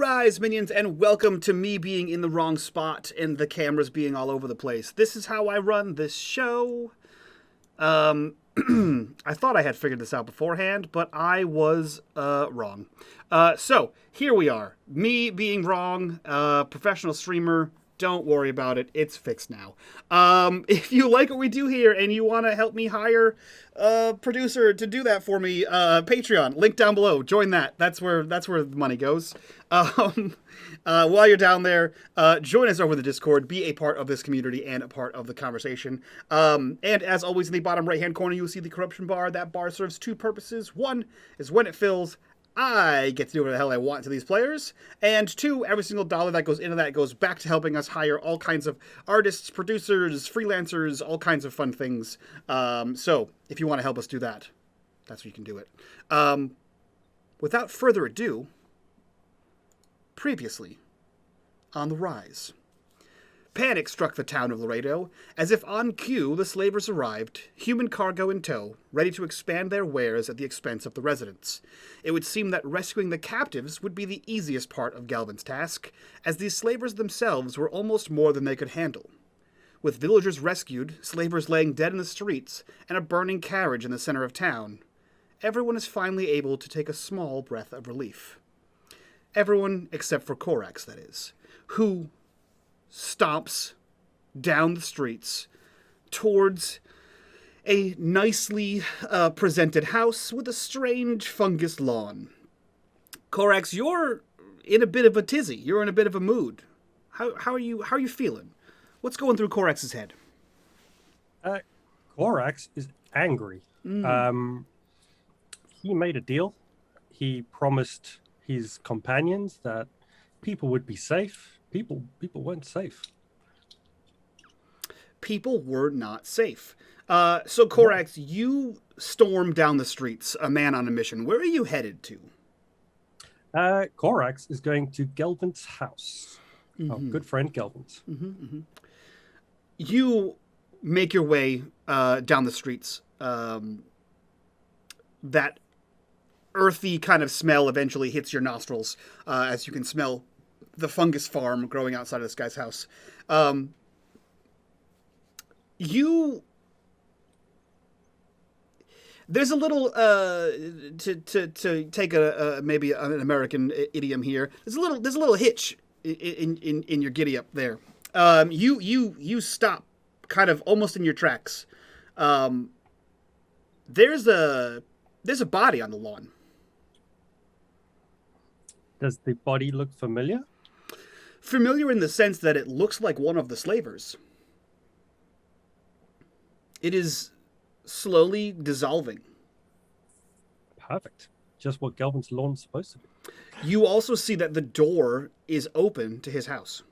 Rise, minions, and welcome to me being in the wrong spot and the cameras being all over the place. This is how I run this show. I thought I had figured this out beforehand, but I was wrong. So, here we are. Me being wrong, professional streamer. Don't worry about it. It's fixed now. If you like what we do here and you want to help me hire a producer to do that for me, Patreon, link down below. Join that. That's where the money goes. While you're down there, join us over the Discord. Be a part of this community and a part of the conversation. And as always, in the bottom right-hand corner, you will see the corruption bar. That bar serves two purposes. One is when it fills, I get to do whatever the hell I want to these players. And two, every single dollar that goes into that goes back to helping us hire all kinds of artists, producers, freelancers, all kinds of fun things. So if you want to help us do that, that's where you can do it. Without further ado, previously on the Rise. Panic struck the town of Laredo. As if on cue, the slavers arrived, human cargo in tow, ready to expand their wares at the expense of the residents. It would seem that rescuing the captives would be the easiest part of Galvin's task, as these slavers themselves were almost more than they could handle. With villagers rescued, slavers laying dead in the streets, and a burning carriage in the center of town, everyone is finally able to take a small breath of relief. Everyone except for Korax, that is, who stomps down the streets towards a nicely presented house with a strange fungus lawn. Korax, you're in a bit of a tizzy. You're in a bit of a mood. How are you feeling? What's going through Korax's head? Korax is angry. He made a deal. He promised his companions that people would be safe. People weren't safe. People were not safe. So, Korax, you storm down the streets, a man on a mission. Where are you headed to? Korax is going to Gelvin's house. Our good friend Gelvin's. You make your way down the streets. That earthy kind of smell eventually hits your nostrils as you can smell the fungus farm growing outside of this guy's house. There's a little to take maybe an American idiom here. There's a little hitch in your giddy up there. You stop kind of almost in your tracks. There's a body on the lawn. Does the body look familiar? Familiar in the sense that it looks like one of the slavers. It is slowly dissolving. Perfect. Just what Gelvin's lawn's supposed to be. You also see that the door is open to his house.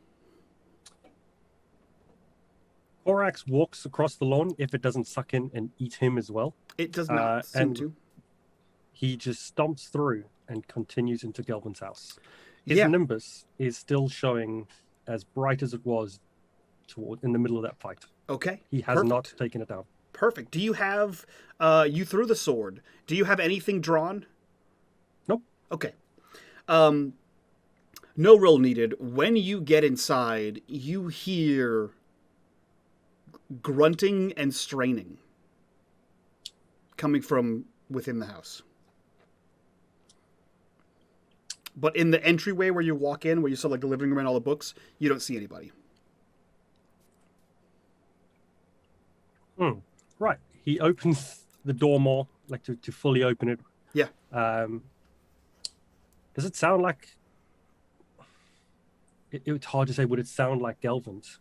Korax walks across the lawn if it doesn't suck in and eat him as well. It does not seem to. He just stomps through and continues into Gelvin's house. His Nimbus is still showing as bright as it was in the middle of that fight. Okay. He has not taken it down. Perfect. Do you have, you threw the sword. Do you have anything drawn? Nope. Okay. No roll needed. When you get inside, you hear grunting and straining coming from within the house. But in the entryway where you walk in, where you saw like the living room and all the books, you don't see anybody. Right. He opens the door more, like to fully open it. Yeah. Does it sound like... It's hard to say. Would it sound like Gelvin's?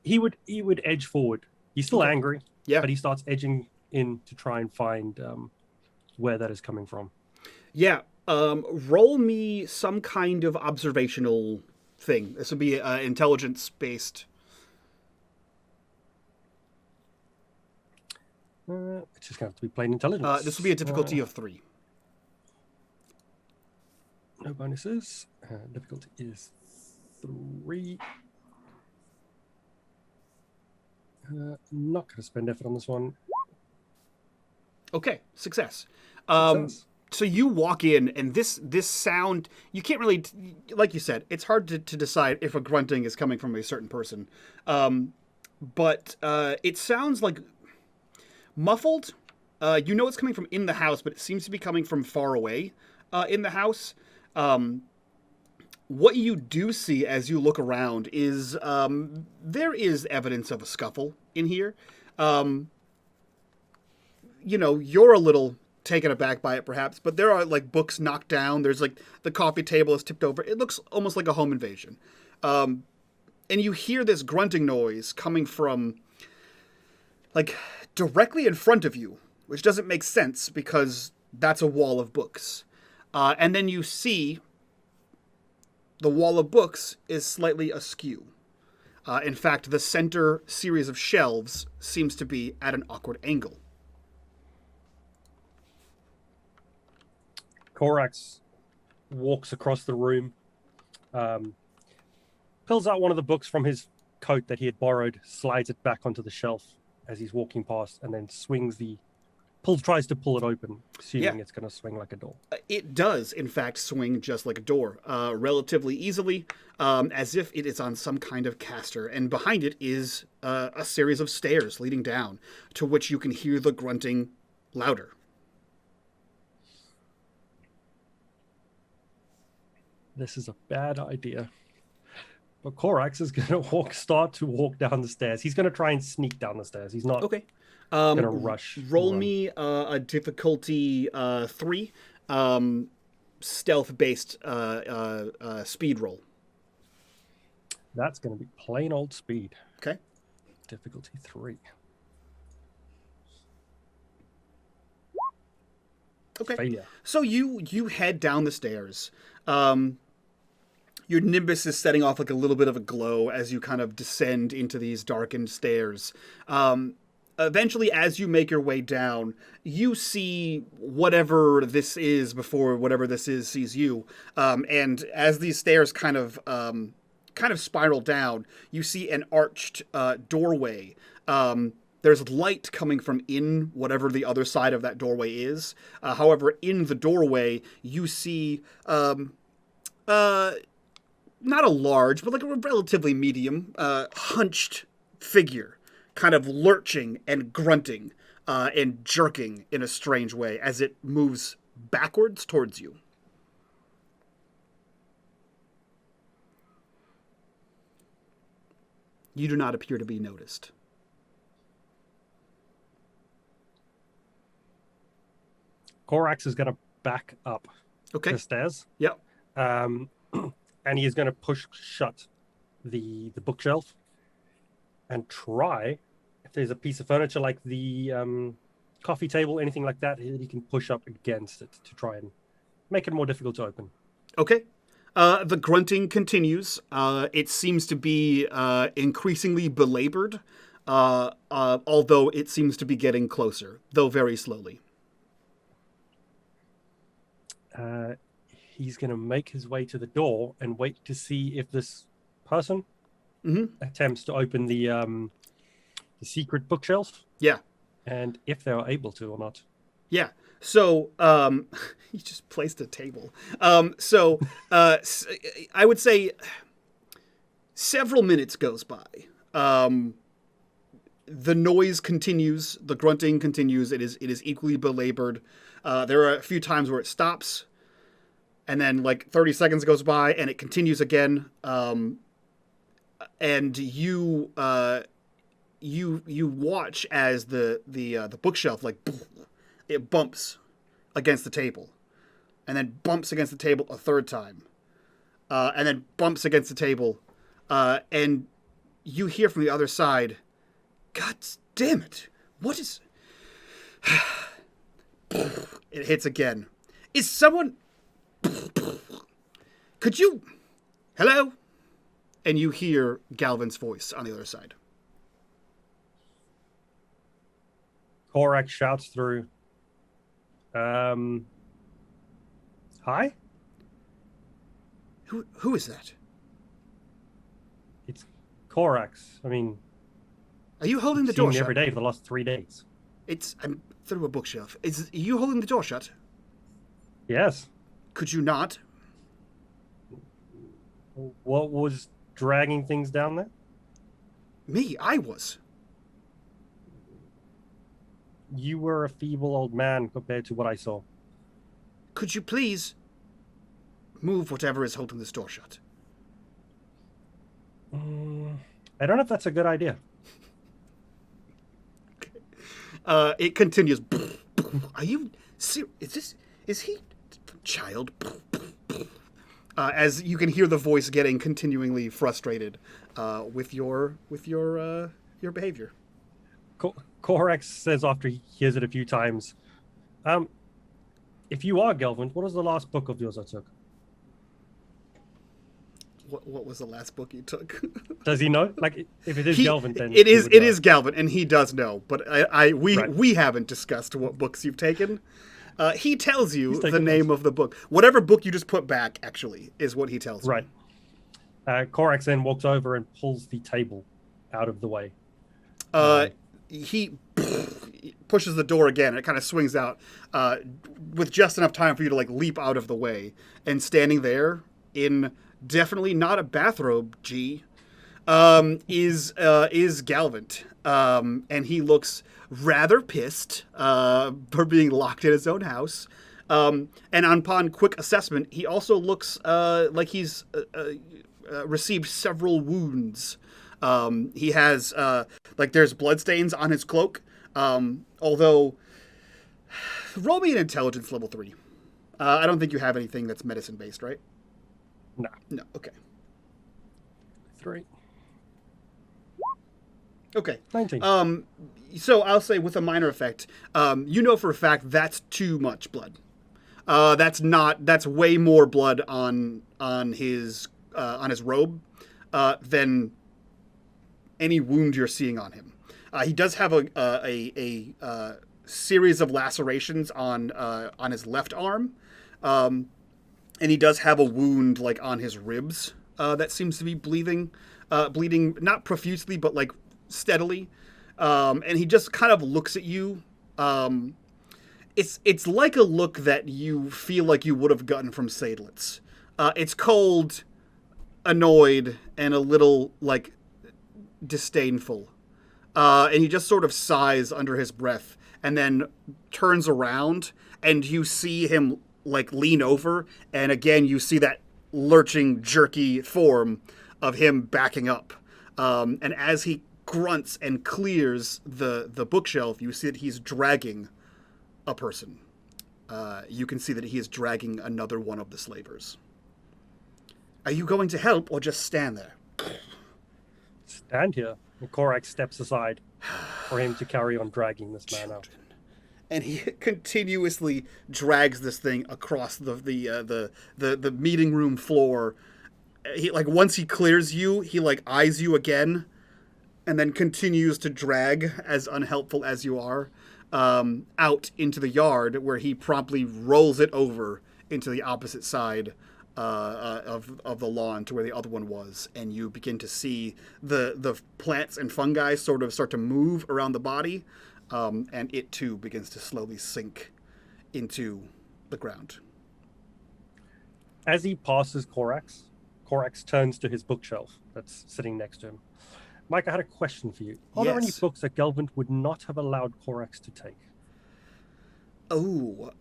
He would edge forward. He's still angry, but he starts edging in to try and find where that is coming from. Yeah. Roll me some kind of observational thing. This would be intelligence-based. It's just going to have to be plain intelligence. This will be a difficulty of 3. No bonuses. Difficulty is 3. Not going to spend effort on this one. Okay, success. Success. So you walk in, and this sound, you can't really, like you said, it's hard to decide if a grunting is coming from a certain person. But it sounds like muffled. You know it's coming from in the house, but it seems to be coming from far away in the house. What you do see as you look around is there is evidence of a scuffle in here. You're a little taken aback by it, perhaps, but there are like books knocked down. There's like the coffee table is tipped over. It looks almost like a home invasion. And you hear this grunting noise coming from like directly in front of you, which doesn't make sense because that's a wall of books. And then you see the wall of books is slightly askew. In fact, the center series of shelves seems to be at an awkward angle. Korax walks across the room, pulls out one of the books from his coat that he had borrowed, slides it back onto the shelf as he's walking past, and then tries to pull it open, assuming it's going to swing like a door. It does, in fact, swing just like a door, relatively easily, as if it is on some kind of caster. And behind it is a series of stairs leading down, to which you can hear the grunting louder. This is a bad idea. But Korax is going to start to walk down the stairs. He's going to try and sneak down the stairs. He's not going to rush. Roll me a difficulty 3, stealth-based speed roll. That's going to be plain old speed. Okay. Difficulty 3. Okay. Failure. So you head down the stairs. Your nimbus is setting off like a little bit of a glow as you kind of descend into these darkened stairs. Eventually, as you make your way down, you see whatever this is before whatever this is sees you. And as these stairs kind of spiral down, you see an arched doorway. There's light coming from in whatever the other side of that doorway is. However, in the doorway, you see not a large, but like a relatively medium, hunched figure, kind of lurching and grunting and jerking in a strange way as it moves backwards towards you. You do not appear to be noticed. Korax is going to back up the stairs. Yep. And he is going to push shut the bookshelf and try, if there's a piece of furniture like the coffee table, anything like that, he can push up against it to try and make it more difficult to open. Okay. The grunting continues. It seems to be increasingly belabored, although it seems to be getting closer, though very slowly. He's going to make his way to the door and wait to see if this person attempts to open the secret bookshelf. Yeah. And if they are able to or not. Yeah. So, he just placed a table. I would say several minutes goes by. The noise continues. The grunting continues. It is equally belabored. There are a few times where it stops. And then like 30 seconds goes by and it continues again. And you watch as the bookshelf, like, it bumps against the table and then bumps against the table a third time. And then bumps against the table. And you hear from the other side, God damn it. What is... It hits again. Is someone... Could you... Hello? And you hear Galvin's voice on the other side. Korax shouts through. Hi? Who is that? It's Korax. I mean... Are you holding the door shut? Every day for the last 3 days. I'm through a bookshelf. Are you holding the door shut? Yes. Could you not? What was dragging things down there? Me, I was. You were a feeble old man compared to what I saw. Could you please move whatever is holding this door shut? I don't know if that's a good idea. It continues. Are you serious? Is he child? As you can hear the voice getting continually frustrated with your behavior. Korax says after he hears it a few times, if you are Gelvin, what was the last book of yours I took? What was the last book you took? Does he know? Like, if it is Gelvin, then it is Galvin, and he does know. But we haven't discussed what books you've taken. He tells you the name of the book. Whatever book you just put back, actually, is what he tells you. Right. Korax then walks over and pulls the table out of the way. He pushes the door again, and it kind of swings out with just enough time for you to like leap out of the way. And standing there in definitely not a bathrobe, is Galvin. And he looks rather pissed for being locked in his own house. And upon quick assessment, he also looks like he's received several wounds. He has, there's bloodstains on his cloak. Although, roll me an intelligence level 3. I don't think you have anything that's medicine-based, right? No, okay. 3. Okay. 19. So I'll say with a minor effect, you know for a fact that's too much blood. That's way more blood on his robe than any wound you're seeing on him. He does have a series of lacerations on his left arm, and he does have a wound like on his ribs that seems to be bleeding not profusely but like steadily. And he just kind of looks at you. It's like a look that you feel like you would have gotten from Seydlitz. It's cold, annoyed, and a little like disdainful. And he just sort of sighs under his breath and then turns around, and you see him like lean over, and again you see that lurching, jerky form of him backing up. And as he grunts and clears the bookshelf, you see that he's dragging a person. You can see that he is dragging another one of the slavers. Are you going to help or just stand there? Stand here. And Korax steps aside for him to carry on dragging this man out. And he continuously drags this thing across the meeting room floor. He like once he clears you, he like eyes you again, and then continues to drag, as unhelpful as you are, out into the yard, where he promptly rolls it over into the opposite side of the lawn to where the other one was, and you begin to see the plants and fungi sort of start to move around the body, and it too begins to slowly sink into the ground. As he passes Korax turns to his bookshelf that's sitting next to him. Mike, I had a question for you. Are there any books that Gelvin would not have allowed Korax to take? Oh,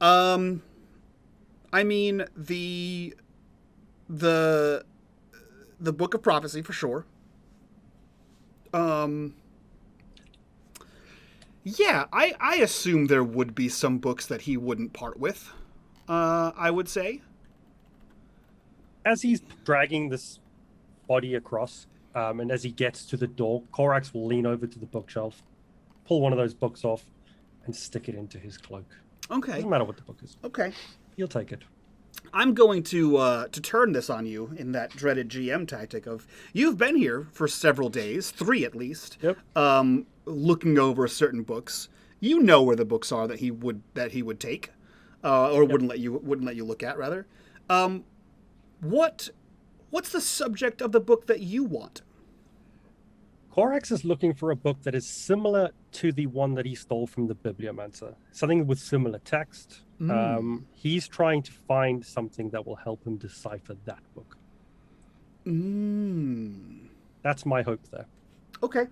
I mean the Book of Prophecy for sure. Yeah, I assume there would be some books that he wouldn't part with. I would say. As he's dragging this body across, and as he gets to the door, Korax will lean over to the bookshelf, pull one of those books off, and stick it into his cloak. Okay. Doesn't matter what the book is. Okay. He'll take it. I'm going to turn this on you in that dreaded GM tactic of, you've been here for several days, 3 at least, Yep. Looking over certain books. You know where the books are that he would take, or Yep. wouldn't let you look at, rather. What's the subject of the book that you want? Korax is looking for a book that is similar to the one that he stole from the bibliomancer. Something with similar text. He's trying to find something that will help him decipher that book. That's my hope there. Okay.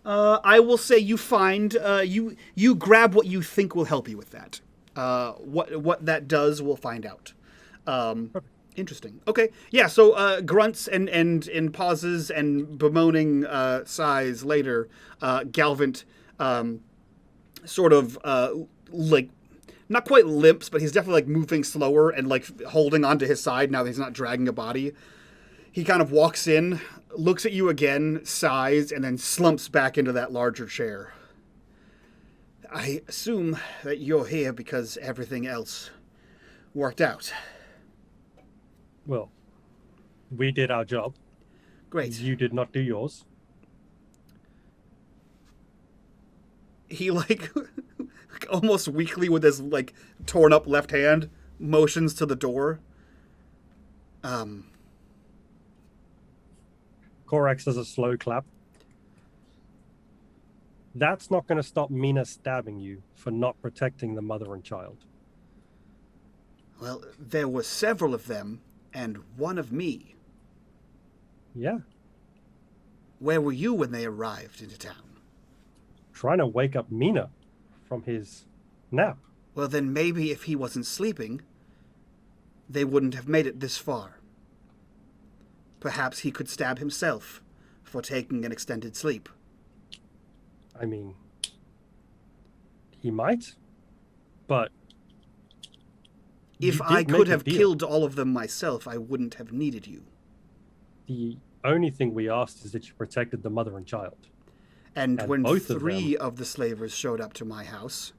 I will say you find you grab what you think will help you with that. What that does, we'll find out. Interesting. Okay. Yeah. So grunts and pauses and bemoaning sighs later. Galvant sort of like not quite limps, but he's definitely like moving slower and like holding onto his side now that he's not dragging a body. He kind of walks in, looks at you again, sighs, and then slumps back into that larger chair. I assume that you're here because everything else worked out. Well, we did our job. Great. You did not do yours. He like almost weakly with his like torn up left hand motions to the door. Korax does a slow clap. That's not going to stop Mina stabbing you for not protecting the mother and child. Well, there were several of them, and one of me. Yeah. Where were you when they arrived into town? Trying to wake up Mina from his nap. Well, then maybe if he wasn't sleeping, they wouldn't have made it this far. Perhaps he could stab himself for taking an extended sleep. I mean, he might, but... If I could have killed all of them myself, I wouldn't have needed you. The only thing we asked is that you protected the mother and child. And when three of the slavers showed up to my house,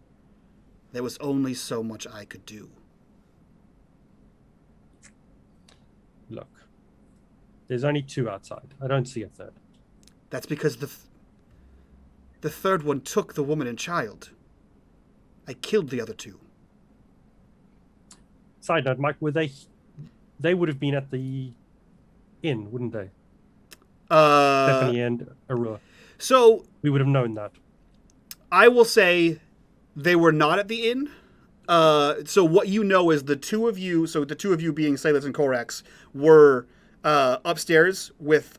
there was only so much I could do. Look, there's only two outside. I don't see a third. That's because the third one took the woman and child. I killed the other two. Side note, Mike, were they would have been at the inn, wouldn't they? Stephanie and Arua. So we would have known that. I will say they were not at the inn. So what you know is the two of you, so the two of you being Seydlitz and Korax, were upstairs with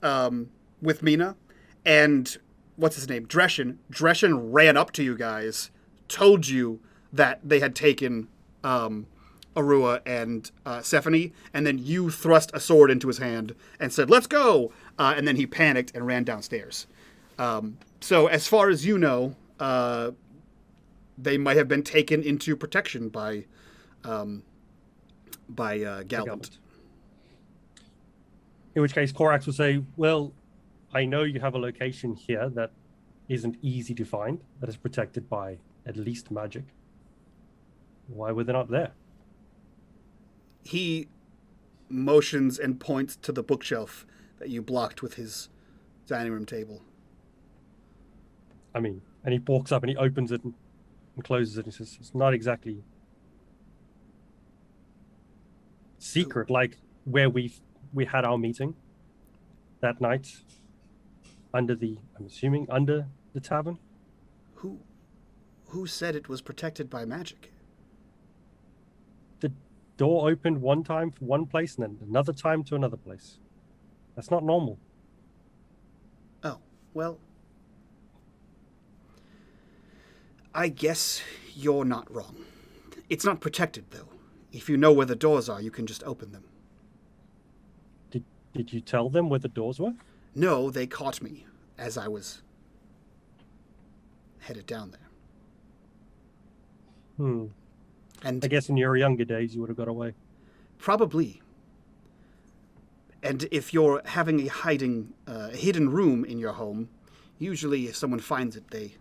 Mina, and what's his name? Dreshen. Dreshen ran up to you guys, told you that they had taken Arua and Stephanie, and then you thrust a sword into his hand and said, "Let's go!" And then he panicked and ran downstairs. So as far as you know, they might have been taken into protection by Galvant. In which case, Korax would say, well, I know you have a location here that isn't easy to find, that is protected by at least magic. Why were they not there? He motions and points to the bookshelf that you blocked with his dining room table. I mean, and he walks up and he opens it and closes it and says, it's not exactly secret, like where we had our meeting that night I'm assuming under the tavern. Who said it was protected by magic? The door opened one time for one place and then another time to another place. That's not normal. Oh, well, I guess you're not wrong. It's not protected, though. If you know where the doors are, you can just open them. Did you tell them where the doors were? No, they caught me as I was headed down there. And I guess in your younger days you would have got away. Probably. And if you're having a hidden room in your home, usually if someone finds it, they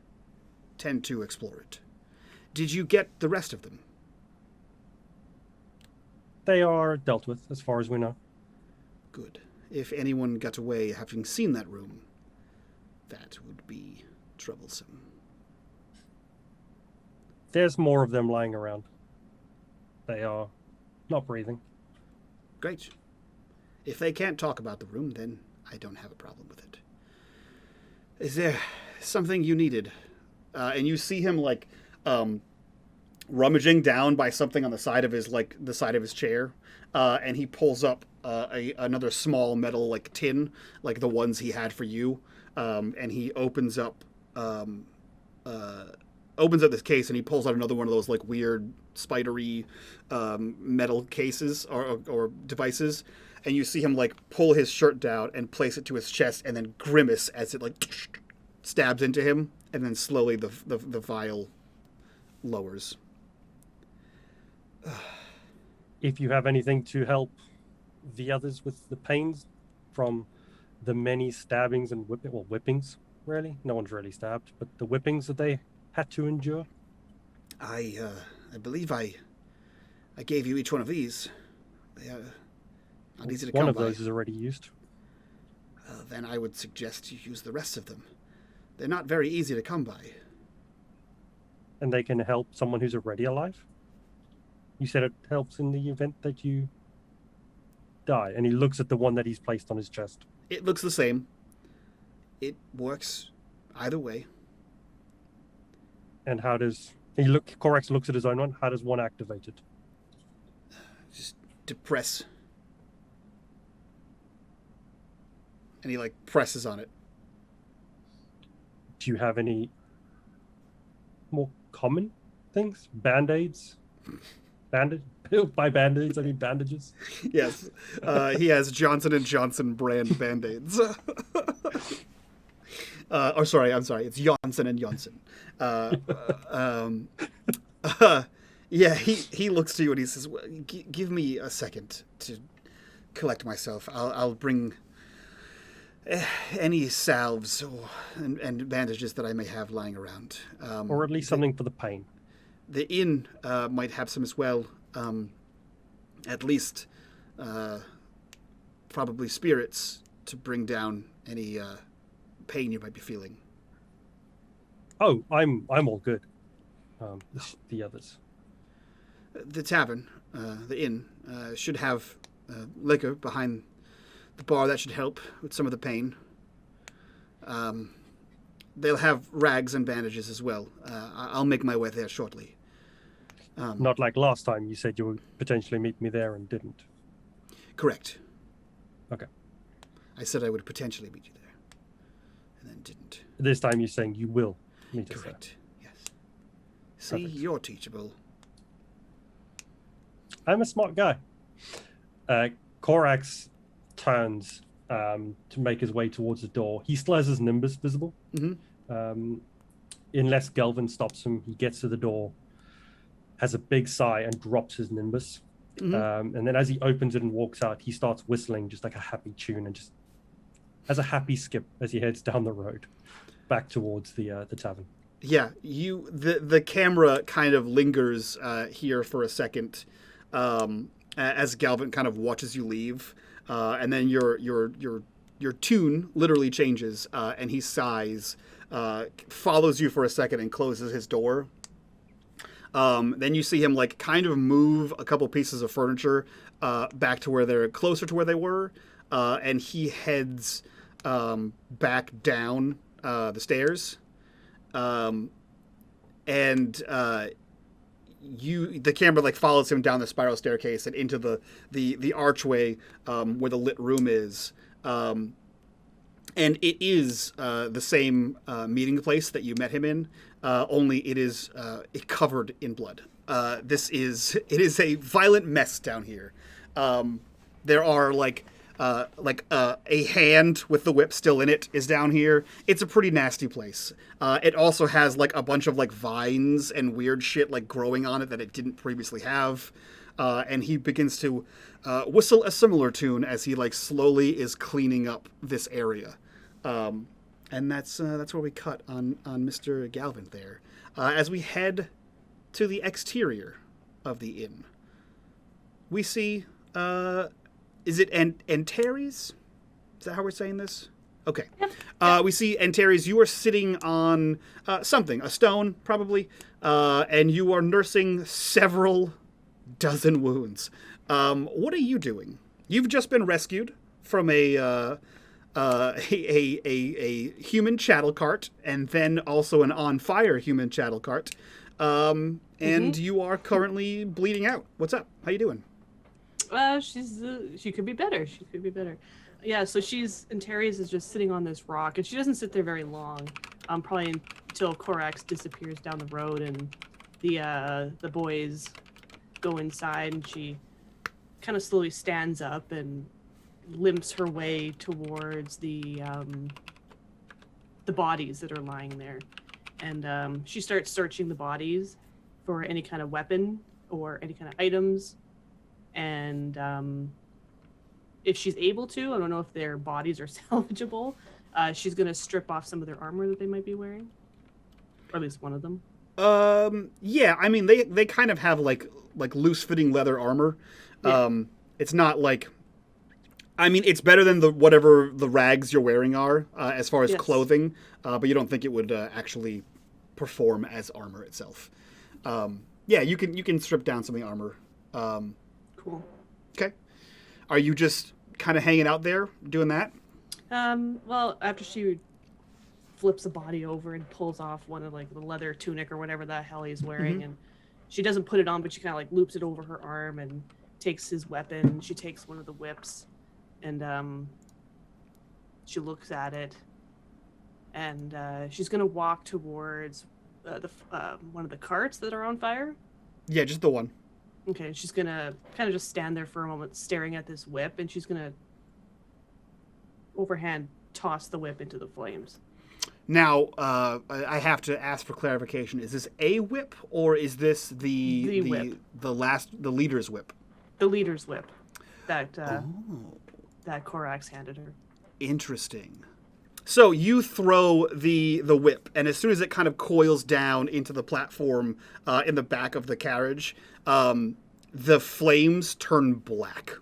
tend to explore it. Did you get the rest of them? They are dealt with, as far as we know. Good. If anyone got away having seen that room, that would be troublesome. There's more of them lying around. They are not breathing. Great. If they can't talk about the room, then I don't have a problem with it. Is there something you needed. And you see him like rummaging down by something on the side of his chair, and he pulls up another small metal like tin, like the ones he had for you, and he opens up this case, and he pulls out another one of those like weird spidery metal cases or devices, and you see him like pull his shirt down and place it to his chest, and then grimace as it like stabs into him, and then slowly the vial lowers. If you have anything to help the others with the pains from the many stabbings and whippings, really. No one's really stabbed, but the whippings that they had to endure. I believe I gave you each one of these. They are not easy to come by. One of those is already used. Then I would suggest you use the rest of them. They're not very easy to come by. And they can help someone who's already alive? You said it helps in the event that you die. And he looks at the one that he's placed on his chest. It looks the same. It works either way. And how does... Corax looks at his own one. How does one activate it? Just depress. And he, like, presses on it. Do you have any more common things? Band-aids? By band-aids, I mean bandages. Yes. He has Johnson & Johnson brand Band-Aids. I'm sorry. It's Janssen & Janssen. Yeah, he looks to you and he says, well, give me a second to collect myself. I'll bring any salves and bandages that I may have lying around. Or at least something for the pain. The inn might have some as well. At least probably spirits to bring down any pain you might be feeling. Oh, I'm all good. The others. The tavern, the inn, should have liquor behind the bar that should help with some of the pain. They'll have rags and bandages as well. I'll make my way there shortly. Not like last time you said you would potentially meet me there and didn't. Correct. Okay. I said I would potentially meet you there, and then didn't. This time you're saying you will meet us there. Correct. Yes. See, Perfect. You're teachable. I'm a smart guy. Korax turns to make his way towards the door. He still has his nimbus visible. Mm-hmm. Unless Galvin stops him, he gets to the door, has a big sigh, and drops his nimbus. Mm-hmm. And then as he opens it and walks out, he starts whistling just like a happy tune and just has a happy skip as he heads down the road back towards the tavern. Yeah, the camera kind of lingers here for a second as Galvin kind of watches you leave, and then your tune literally changes, and he sighs, follows you for a second, and closes his door. Then you see him like kind of move a couple pieces of furniture back to where they're closer to where they were, and he heads back down the stairs. The camera like follows him down the spiral staircase and into the archway where the lit room is. And it is the same meeting place that you met him in, only it is covered in blood. It is a violent mess down here. There are like a hand with the whip still in it is down here. It's a pretty nasty place. It also has like a bunch of like vines and weird shit like growing on it that it didn't previously have. And he begins to whistle a similar tune as he like slowly is cleaning up this area. And that's where we cut on Mr. Galvin there. As we head to the exterior of the inn, we see, is it Antares? Is that how we're saying this? Okay. Yep. We see Antares, you are sitting on something, a stone probably, and you are nursing several dozen wounds. What are you doing? You've just been rescued from a a human chattel cart, and then also an on fire human chattel cart. And you are currently bleeding out. What's up? How you doing? She could be better. She could be better. Yeah, so and Terry's is just sitting on this rock, and she doesn't sit there very long. Probably until Korax disappears down the road, and the boys go inside, and she kind of slowly stands up and limps her way towards the bodies that are lying there, and she starts searching the bodies for any kind of weapon or any kind of items. And if she's able to, I don't know if their bodies are salvageable, she's going to strip off some of their armor that they might be wearing. Or at least one of them. Yeah, I mean, they kind of have, like loose-fitting leather armor. Yeah. It's not like... I mean, it's better than whatever the rags you're wearing are, as far as clothing, but you don't think it would actually perform as armor itself. Yeah, you can strip down some of the armor. Cool. Okay. Are you just kind of hanging out there doing that? Well, after she flips the body over and pulls off one of like the leather tunic or whatever the hell he's wearing, and she doesn't put it on, but she kind of like loops it over her arm and takes his weapon. She takes one of the whips, and she looks at it, and she's gonna walk towards one of the carts that are on fire. Yeah, just the one. Okay, she's gonna kind of just stand there for a moment staring at this whip, and she's gonna overhand toss the whip into the flames. Now, I have to ask for clarification. Is this a whip, or is this the whip? The leader's whip? The leader's whip that Korax handed her. Interesting. So you throw the whip, and as soon as it kind of coils down into the platform in the back of the carriage, the flames turn black.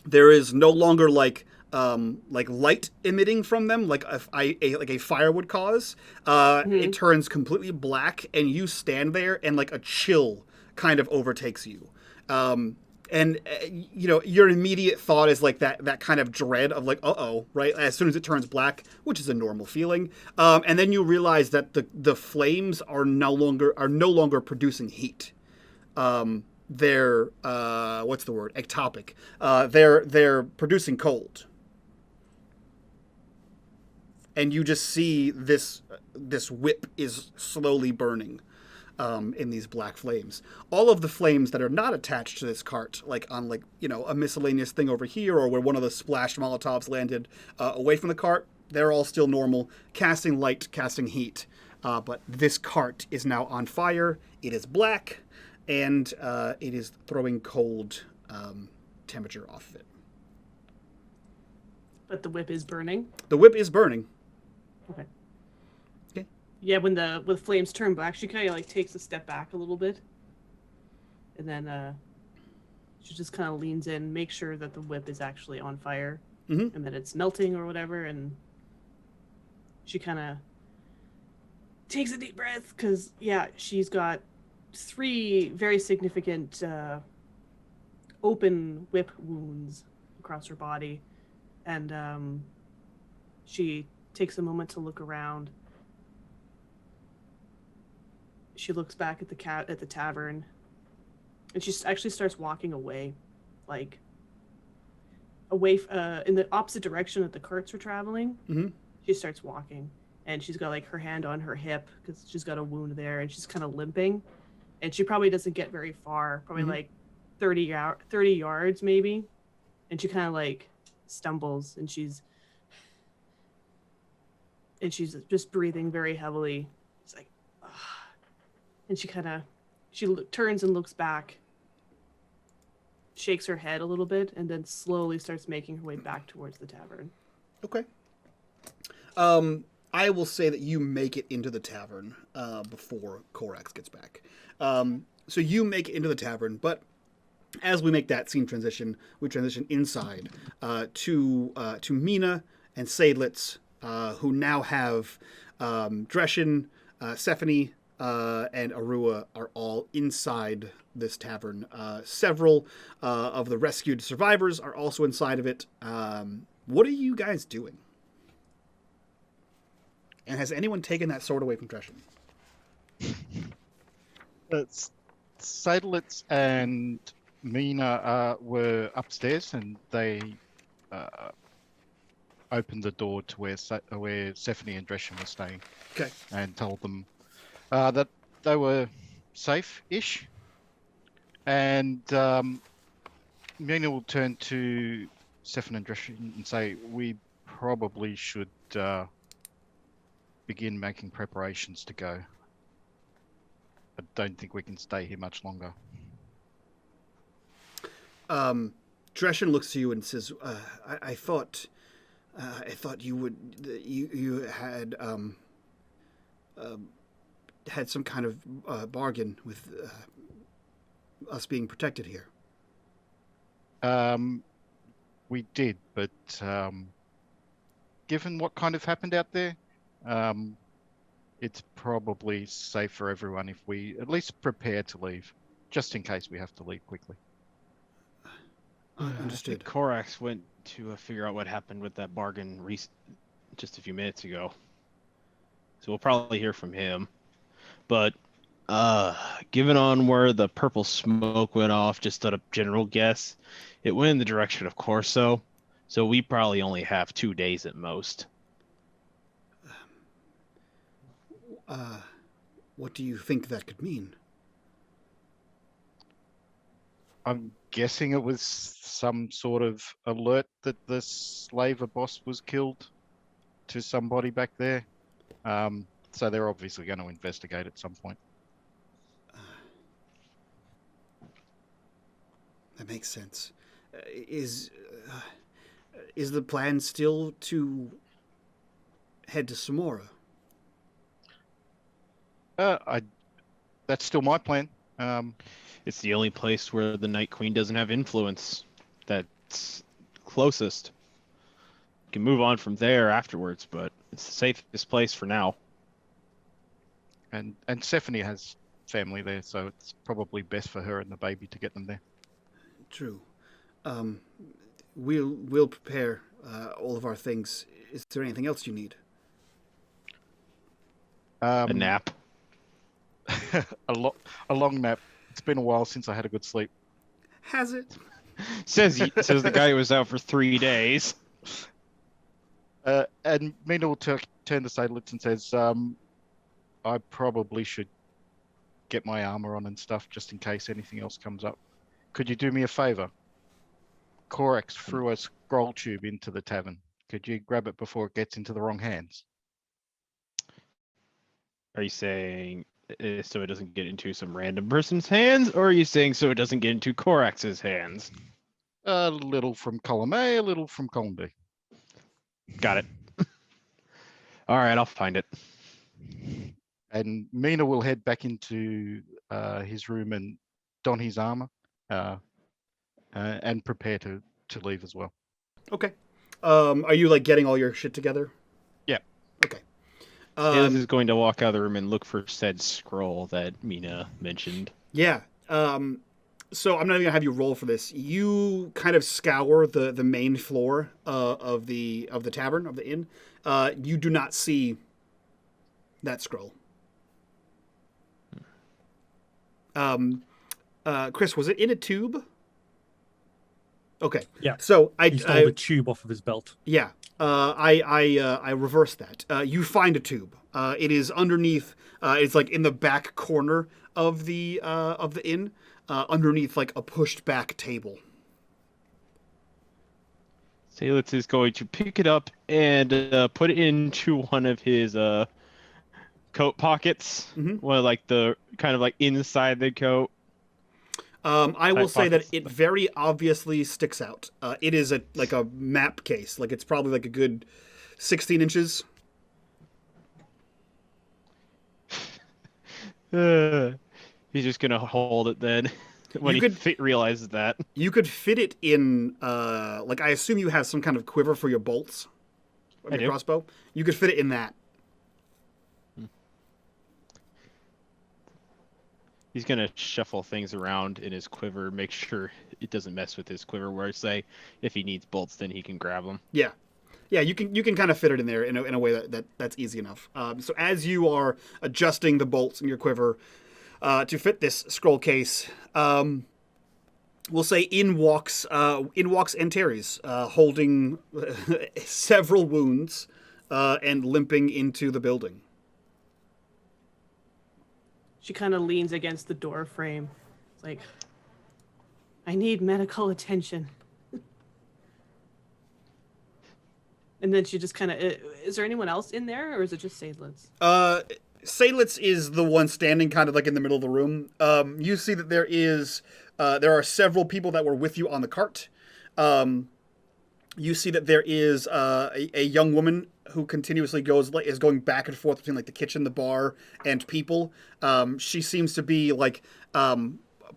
There is no longer like light emitting from them, like a fire would cause. It turns completely black, and you stand there, and like a chill kind of overtakes you. And, you know, your immediate thought is like that kind of dread of like, uh-oh, right? As soon as it turns black, which is a normal feeling. And then you realize that the flames are no longer producing heat. They're, what's the word? Ectopic. They're producing cold. And you just see this whip is slowly burning. In these black flames. All of the flames that are not attached to this cart, like on a miscellaneous thing over here, or where one of the splashed Molotovs landed away from the cart, they're all still normal, casting light, casting heat. But this cart is now on fire. It is black, and it is throwing cold temperature off of it. But the whip is burning? The whip is burning. Okay. Yeah, when the flames turn black, she kind of like takes a step back a little bit, and then she just kind of leans in, makes sure that the whip is actually on fire, and that it's melting or whatever, and she kind of takes a deep breath because she's got 3 very significant open whip wounds across her body, and she takes a moment to look around. She looks back at the tavern, and she actually starts walking away, like away in the opposite direction that the carts are traveling. She starts walking, and she's got like her hand on her hip because she's got a wound there, and she's kind of limping, and she probably doesn't get very far, probably like 30 yards maybe, and she kind of like stumbles, and she's just breathing very heavily. It's like, ugh. And she turns and looks back, shakes her head a little bit, and then slowly starts making her way back towards the tavern. Okay. I will say that you make it into the tavern before Korax gets back. So you make it into the tavern, but as we make that scene transition, we transition inside to Mina and Seydlitz, who now have Dreshin, Sephany, and Arua are all inside this tavern. Several of the rescued survivors are also inside of it. What are you guys doing? And has anyone taken that sword away from Dresden? It's Seydlitz and Mina were upstairs, and they opened the door to where Stephanie and Dresden were staying. Okay. And told them that they were safe-ish. And Mina will turn to Stephanie and Dresden and say, "We probably should begin making preparations to go. I don't think we can stay here much longer." Dresden looks to you and says, I thought you had had some kind of bargain with us being protected here." We did, but given what kind of happened out there, it's probably safe for everyone if we at least prepare to leave, just in case we have to leave quickly. Understood. I think Korax went to figure out what happened with that bargain just a few minutes ago. So we'll probably hear from him. But given on where the purple smoke went off, just at a general guess, it went in the direction of Corso. So we probably only have 2 days at most. What do you think that could mean? I'm guessing it was some sort of alert that the slaver boss was killed to somebody back there. So they're obviously going to investigate at some point. That makes sense. Is the plan still to head to Samora? That's still my plan. It's the only place where the Night Queen doesn't have influence. That's closest. You can move on from there afterwards, but it's the safest place for now. And Stephanie has family there, so it's probably best for her and the baby to get them there. True. We'll prepare all of our things. Is there anything else you need? A nap. A long nap. It's been a while since I had a good sleep. Has it? says the guy who was out for 3 days. And Mina will turn to Seydlitz and says, "I probably should get my armor on and stuff just in case anything else comes up. Could you do me a favor? Korax threw a scroll tube into the tavern. Could you grab it before it gets into the wrong hands?" Are you saying so it doesn't get into some random person's hands, or are you saying so it doesn't get into Korax's hands? A little from column A, a little from column B. Got it. All right, I'll find it. And Mina will head back into his room and don his armor and prepare to leave as well. Okay. Are you like getting all your shit together? Yeah. Okay. Seydlitz is going to walk out of the room and look for said scroll that Mina mentioned. Yeah. So I'm not even gonna have you roll for this. You kind of scour the main floor of the tavern, of the inn. You do not see that scroll. Chris, was it in a tube? Okay. Yeah. So He stole the tube off of his belt. Yeah. I reversed that. You find a tube. It is underneath. It's like in the back corner of the inn, underneath like a pushed back table. Seydlitz is going to pick it up and put it into one of his coat pockets. Mm-hmm. Well, like the kind of like inside the coat. I will say that pockets. it very obviously sticks out. It is like a map case. Like it's probably like a good 16 inches. He's just gonna hold it then when realizes that. You could fit it in. Like I assume you have some kind of quiver for your bolts. I do. Crossbow. You could fit it in that. He's gonna shuffle things around in his quiver, make sure it doesn't mess with his quiver. Where say if he needs bolts, then he can grab them. Yeah. Yeah, you can kind of fit it in there in a way that's easy enough. So as you are adjusting the bolts in your quiver to fit this scroll case, we'll say in walks Antares, holding several wounds and limping into the building. She kind of leans against the door frame. It's like, I need medical attention. And then she just kind of, is there anyone else in there, or is it just Seydlitz? Seydlitz is the one standing kind of like in the middle of the room. You see that there are several people that were with you on the cart. You see that there is a young woman who continuously is going back and forth between like the kitchen, the bar, and people. She seems to be like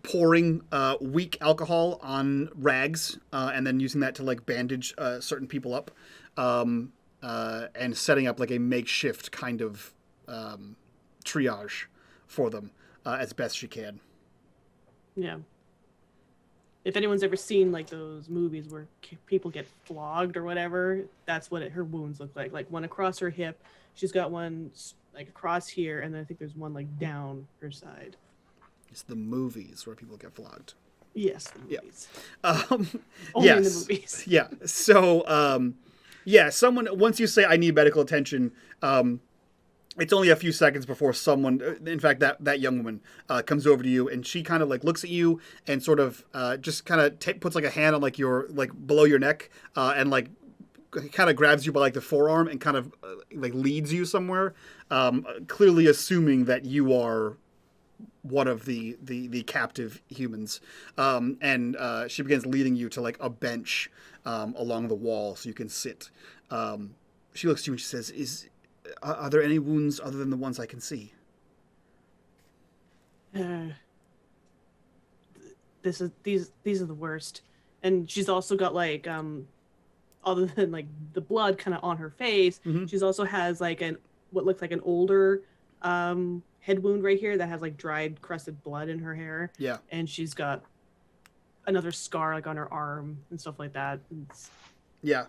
pouring weak alcohol on rags and then using that to like bandage certain people up. And setting up like a makeshift kind of triage for them as best she can. Yeah. If anyone's ever seen like those movies where people get flogged or whatever, that's what her wounds look like. Like one across her hip, she's got one like across here, and then I think there's one like down her side. It's the movies where people get flogged. Yes, the movies. Only in yes. the movies. Yeah. So, someone, once you say I need medical attention, it's only a few seconds before someone, in fact, that young woman comes over to you, and she kind of like looks at you and sort of just kind of puts like a hand on like your, like below your neck and like kind of grabs you by like the forearm and kind of like leads you somewhere, clearly assuming that you are one of the captive humans. And she begins leading you to like a bench along the wall so you can sit. She looks at you and she says, are there any wounds other than the ones I can see? These are the worst. And she's also got like other than like the blood kind of on her face, she's also has like what looks like an older head wound right here that has like dried crusted blood in her hair. Yeah. And she's got another scar like on her arm and stuff like that. Yeah.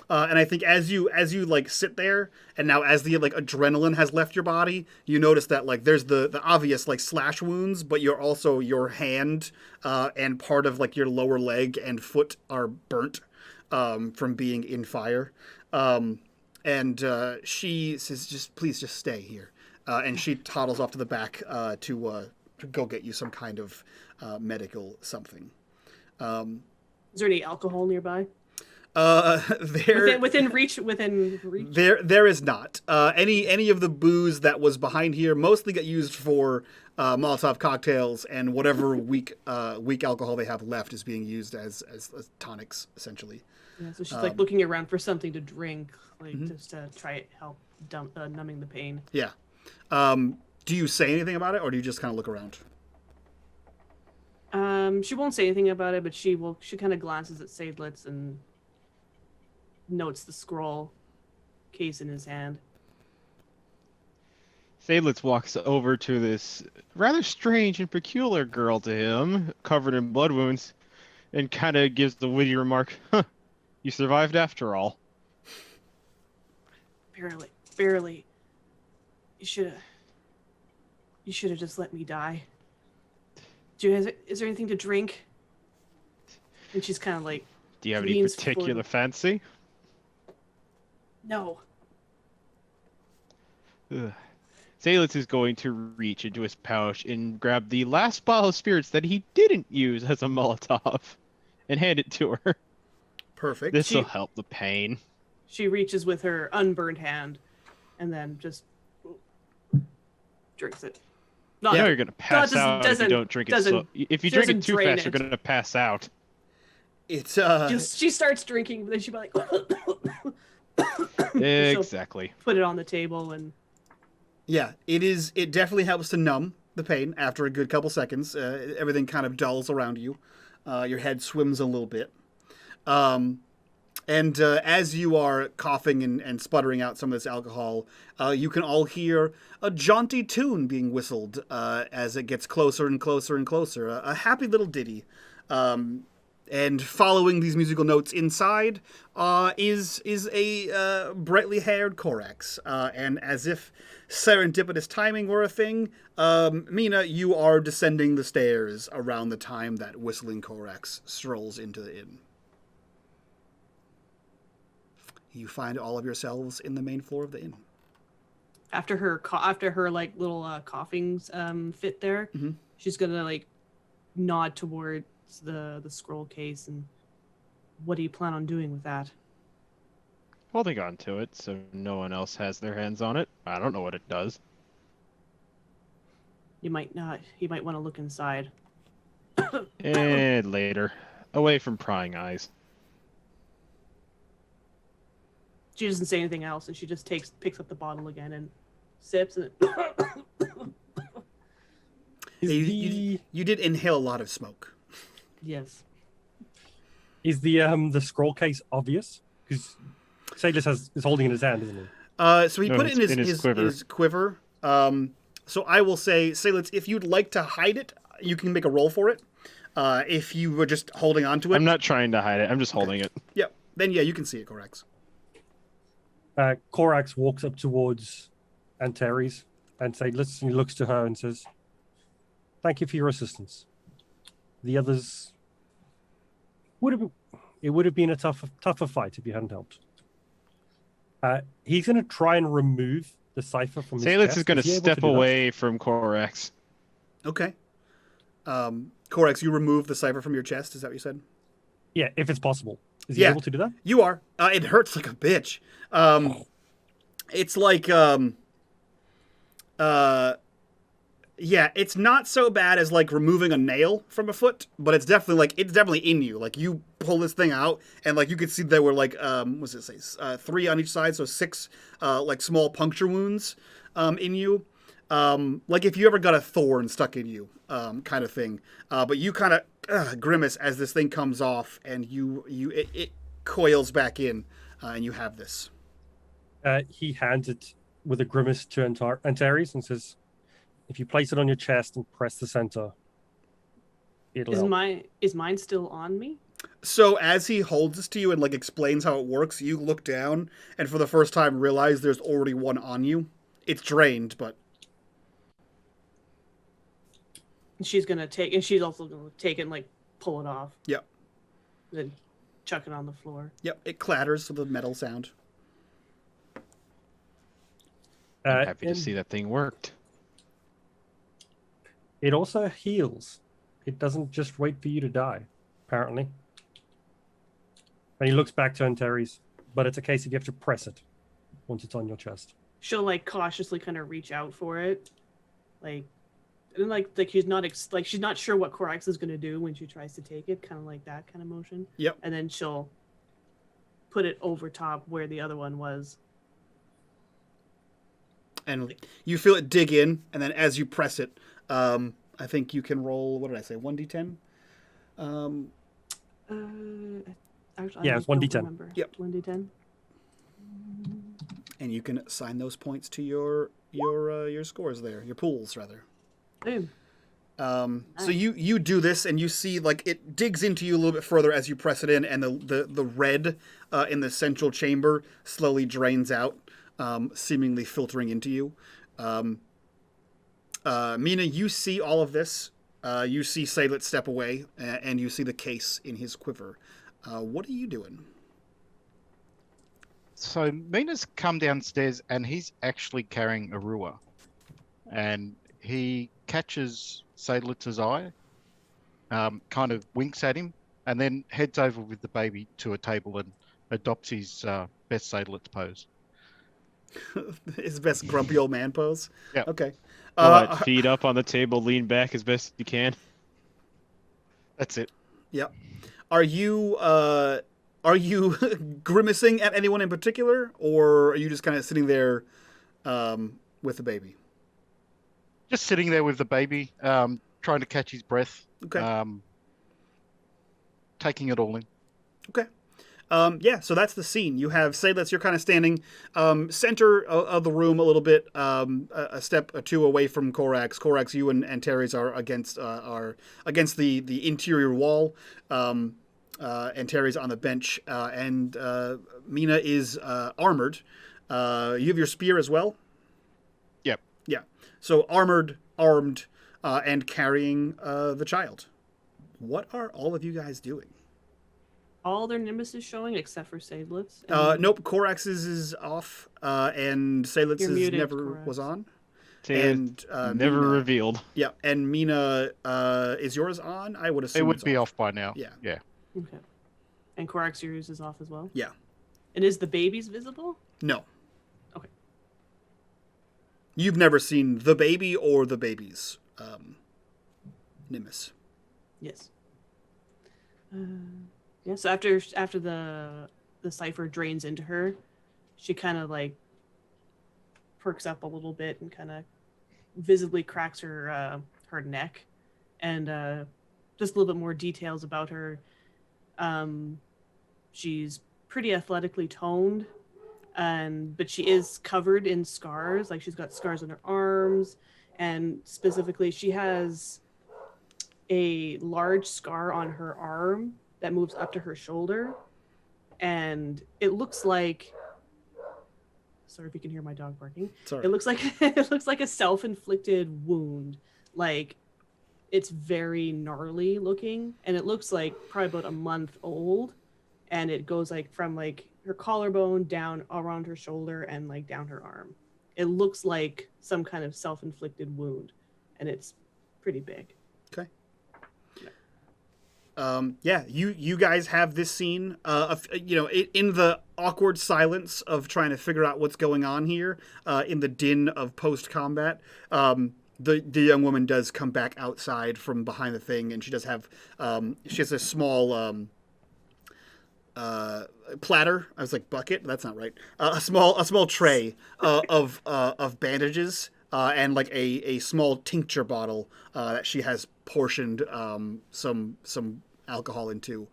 And I think as you like sit there, and now as the like adrenaline has left your body, you notice that like there's the obvious like slash wounds, but you're also your hand and part of like your lower leg and foot are burnt from being in fire. And she says, please just stay here. And she toddles off to the back to go get you some kind of medical something. Is there any alcohol nearby? There within reach. There is not any of the booze that was behind here. Mostly got used for Molotov cocktails, and whatever weak alcohol they have left is being used as tonics essentially. Yeah, so she's like looking around for something to drink, like just to try it help numbing the pain. Yeah. Do you say anything about it, or do you just kind of look around? She won't say anything about it, but she kind of glances at Seydlitz and notes the scroll case in his hand. Seydlitz walks over to this rather strange and peculiar girl to him, covered in blood wounds, and kind of gives the witty remark, "Huh, you survived after all." Barely. You should have just let me die. Is there anything to drink? And she's kind of like, do you have any particular fancy? No. Seydlitz is going to reach into his pouch and grab the last bottle of spirits that he didn't use as a Molotov and hand it to her. Perfect. This will help the pain. She reaches with her unburned hand and then just drinks it. You know you're going to pass out if you don't drink it. So if you drink it too fast, you're going to pass out. It's she starts drinking, but then she'll be like exactly. Put it on the table and yeah, it definitely helps to numb the pain after a good couple seconds. Everything kind of dulls around you. Your head swims a little bit. And as you are coughing and sputtering out some of this alcohol, you can all hear a jaunty tune being whistled as it gets closer and closer and closer. A happy little ditty. And following these musical notes inside is a brightly haired Corax. And as if serendipitous timing were a thing, Mina, you are descending the stairs around the time that whistling Corax strolls into the inn. You find all of yourselves in the main floor of the inn. After her like little coughings fit there, she's gonna like nod towards the scroll case. And what do you plan on doing with that? Holding on to it so no one else has their hands on it. I don't know what it does. You might not. You might want to look inside. And later, away from prying eyes. She doesn't say anything else, and she just picks up the bottle again and sips. And You did inhale a lot of smoke. yes. Is the scroll case obvious? Because Seydlitz is holding it in his hand, isn't he? So he No, put it in it's in his quiver. So I will say, Seydlitz, if you'd like to hide it, you can make a roll for it. If you were just holding on to it. I'm not trying to hide it. I'm just holding it. Yep. Then, yeah, you can see it, Corax. Corax walks up towards Antares and Seydlitz, and he looks to her and says, "Thank you for your assistance. The others would have been a tougher fight if you hadn't helped." He's going to try and remove the Cypher from his Seydlitz chest. is going to he able step do that? away from Corax. Okay. Corax, you remove the Cypher from your chest, is that what you said? Yeah, if it's possible. Is he Yeah. able to do that? You are. It hurts like a bitch. It's like, yeah, it's not so bad as like removing a nail from a foot, but it's definitely in you. Like you pull this thing out, and like you could see there were like, what's it say, 3 on each side, so 6 like small puncture wounds in you. Like if you ever got a thorn stuck in you, kind of thing. But you kind of grimace as this thing comes off, and it coils back in, and you have this. He hands it with a grimace to Antares and says, "If you place it on your chest and press the center, it'll help." Is mine still on me? So as he holds this to you and like explains how it works, you look down and for the first time realize there's already one on you. It's drained, but She's also gonna take it and like pull it off. Yep. Then chuck it on the floor. Yep, it clatters with a metal sound. I'm happy to and see that thing worked. It also heals. It doesn't just wait for you to die, apparently. And he looks back to Antares, but it's a case of you have to press it once it's on your chest. She'll like cautiously kind of reach out for it, like, and like she's not sure what Corax is gonna do when she tries to take it, kind of like that kind of motion. Yep. And then she'll put it over top where the other one was. And you feel it dig in, and then as you press it, I think you can roll, what did I say, 1d10? Actually, Yeah, I it's don't 1d10. remember. Yep. 1d10. And you can assign those points to your scores there, your pools rather. Boom. So you do this, and you see like it digs into you a little bit further as you press it in, and the red in the central chamber slowly drains out, seemingly filtering into you. Mina, you see all of this. You see Seydlitz step away, and you see the case in his quiver. What are you doing? So Mina's come downstairs and he's actually carrying a rua. And he catches Seydlitz's eye, kind of winks at him, and then heads over with the baby to a table and adopts his best Seydlitz pose. His best grumpy old man pose? Yeah. Okay. Feet up on the table, lean back as best you can. That's it. Yep. Are you grimacing at anyone in particular, or are you just kind of sitting there with the baby? Just sitting there with the baby, trying to catch his breath. Okay. Taking it all in. Okay. Yeah, so that's the scene. You have Seydlitz, you're kind of standing center of the room a little bit, a step or two away from Korax. Korax, you and Terry's are against the interior wall, and Terry's on the bench, and Mina is armored. You have your spear as well? Yep. Yeah. So armed, and carrying the child. What are all of you guys doing? All their nimbus is showing except for Seydlitz. Nope, Korax's is off, and Seydlitz's You're muted, never Korax. was on. And never Mina, revealed. Yeah, and Mina, is yours on? I would assume It would it's be off by now. Yeah. Yeah. Okay. And Korax, yours is off as well? Yeah. And is the baby's visible? No. Okay. You've never seen the baby or the baby's Nimbus. Yes. Yeah, so after the Cypher drains into her, she kind of like perks up a little bit and kind of visibly cracks her her neck, and just a little bit more details about her. She's pretty athletically toned, but she is covered in scars. Like she's got scars on her arms, and specifically she has a large scar on her arm that moves up to her shoulder, and it looks like, sorry if you can hear my dog barking. Sorry. It looks like a self-inflicted wound. Like it's very gnarly looking, and it looks like probably about a month old, and it goes like from like her collarbone down around her shoulder and like down her arm. It looks like some kind of self-inflicted wound, and it's pretty big. Okay. Yeah, you guys have this scene, in the awkward silence of trying to figure out what's going on here, in the din of post-combat. The young woman does come back outside from behind the thing, and she does have she has a small platter. I was like bucket. That's not right. A small tray of bandages. And like a small tincture bottle that she has portioned some alcohol into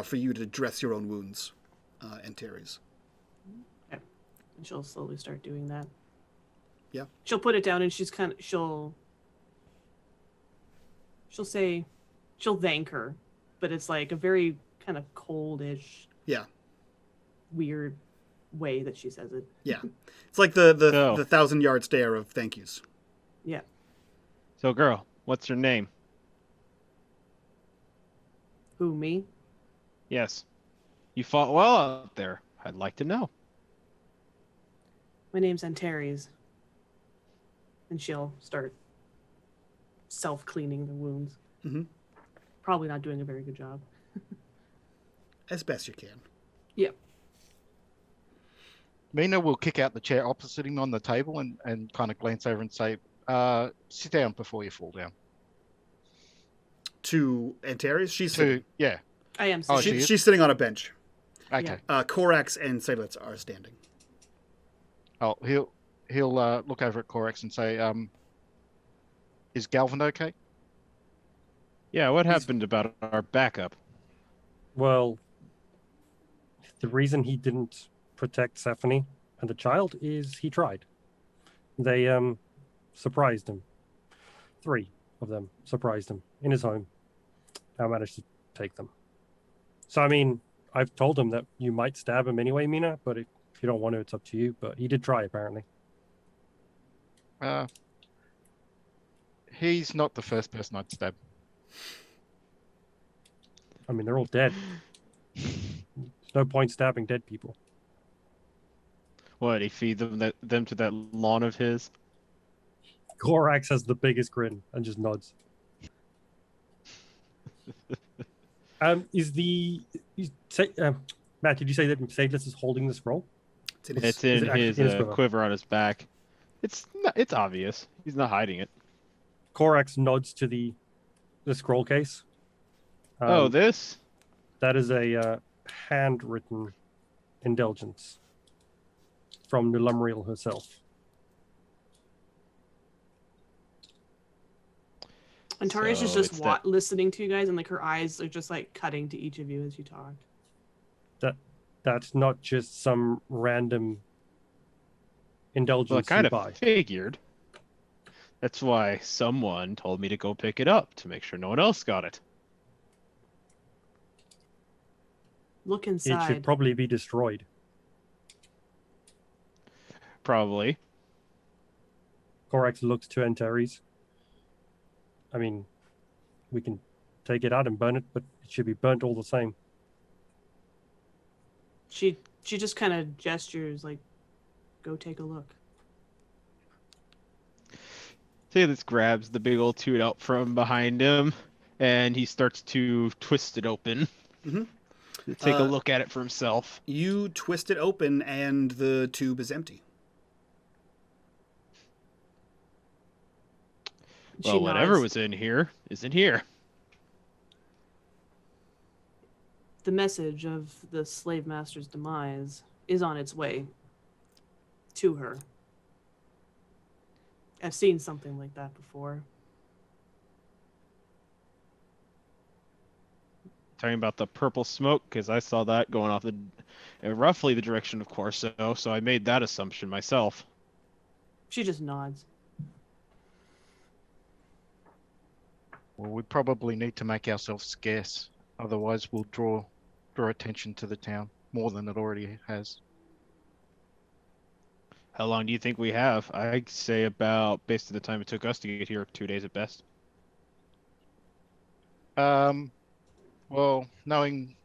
for you to dress your own wounds and Terry's. Okay. And she'll slowly start doing that. Yeah. She'll put it down, and she'll say, she'll thank her, but it's like a very kind of coldish, Yeah. weird way that she says it. Yeah. It's like the So- 1,000-yard stare of thank yous. Yeah. So, girl, what's your name? Who, me? Yes. You fought well out there. I'd like to know. My name's Antares. And she'll start self-cleaning the wounds. Mhm. Probably not doing a very good job. As best you can. Yeah. Mina will kick out the chair opposite him on the table and kind of glance over and say, sit down before you fall down. To Antares, she's sitting. Yeah. I am Oh, sitting. she is? She's sitting on a bench. Okay. Korax and Seydlitz are standing. Oh, he'll look over at Korax and say, is Galvin okay? Yeah, what happened about our backup? Well, the reason he didn't protect Stephanie and the child is he tried. They surprised him. 3 of them surprised him in his home. I managed to take them. So, I mean, I've told him that you might stab him anyway, Mina, but if you don't want to, it's up to you. But he did try, apparently. He's not the first person I'd stab. I mean, they're all dead. There's no point stabbing dead people. What, he feed them to that lawn of his? Korax has the biggest grin and just nods. Matt, did you say that Seydlitz is holding the scroll? It's in actually his in his quiver? quiver on his back. It's obvious. He's not hiding it. Korax nods to the scroll case. This? That is a handwritten indulgence from Nulumriel herself. Antares is So just it's that- listening to you guys, and like her eyes are just like cutting to each of you as you talk. That's not just some random Well, I indulgence kind you of buy. figured. That's why someone told me to go pick it up to make sure no one else got it. Look It should inside. probably be destroyed. Probably. Corax looks to Antares. I mean, we can take it out and burn it, but it should be burnt all the same. She just kind of gestures like, "Go take a look." Seydlitz grabs the big old tube out from behind him, and he starts to twist it open. Mhm. To take a look at it for himself. You twist it open, and the tube is empty. Well, whatever nods. was in here isn't here. The message of the slave master's demise is on its way to her. I've seen something like that before. Talking about the purple smoke, because I saw that going off roughly the direction of Corso, so I made that assumption myself. She just nods. Well, we probably need to make ourselves scarce. Otherwise, we'll draw attention to the town more than it already has. How long do you think we have? I'd say about, based on the time it took us to get here, 2 days at best. Well, knowing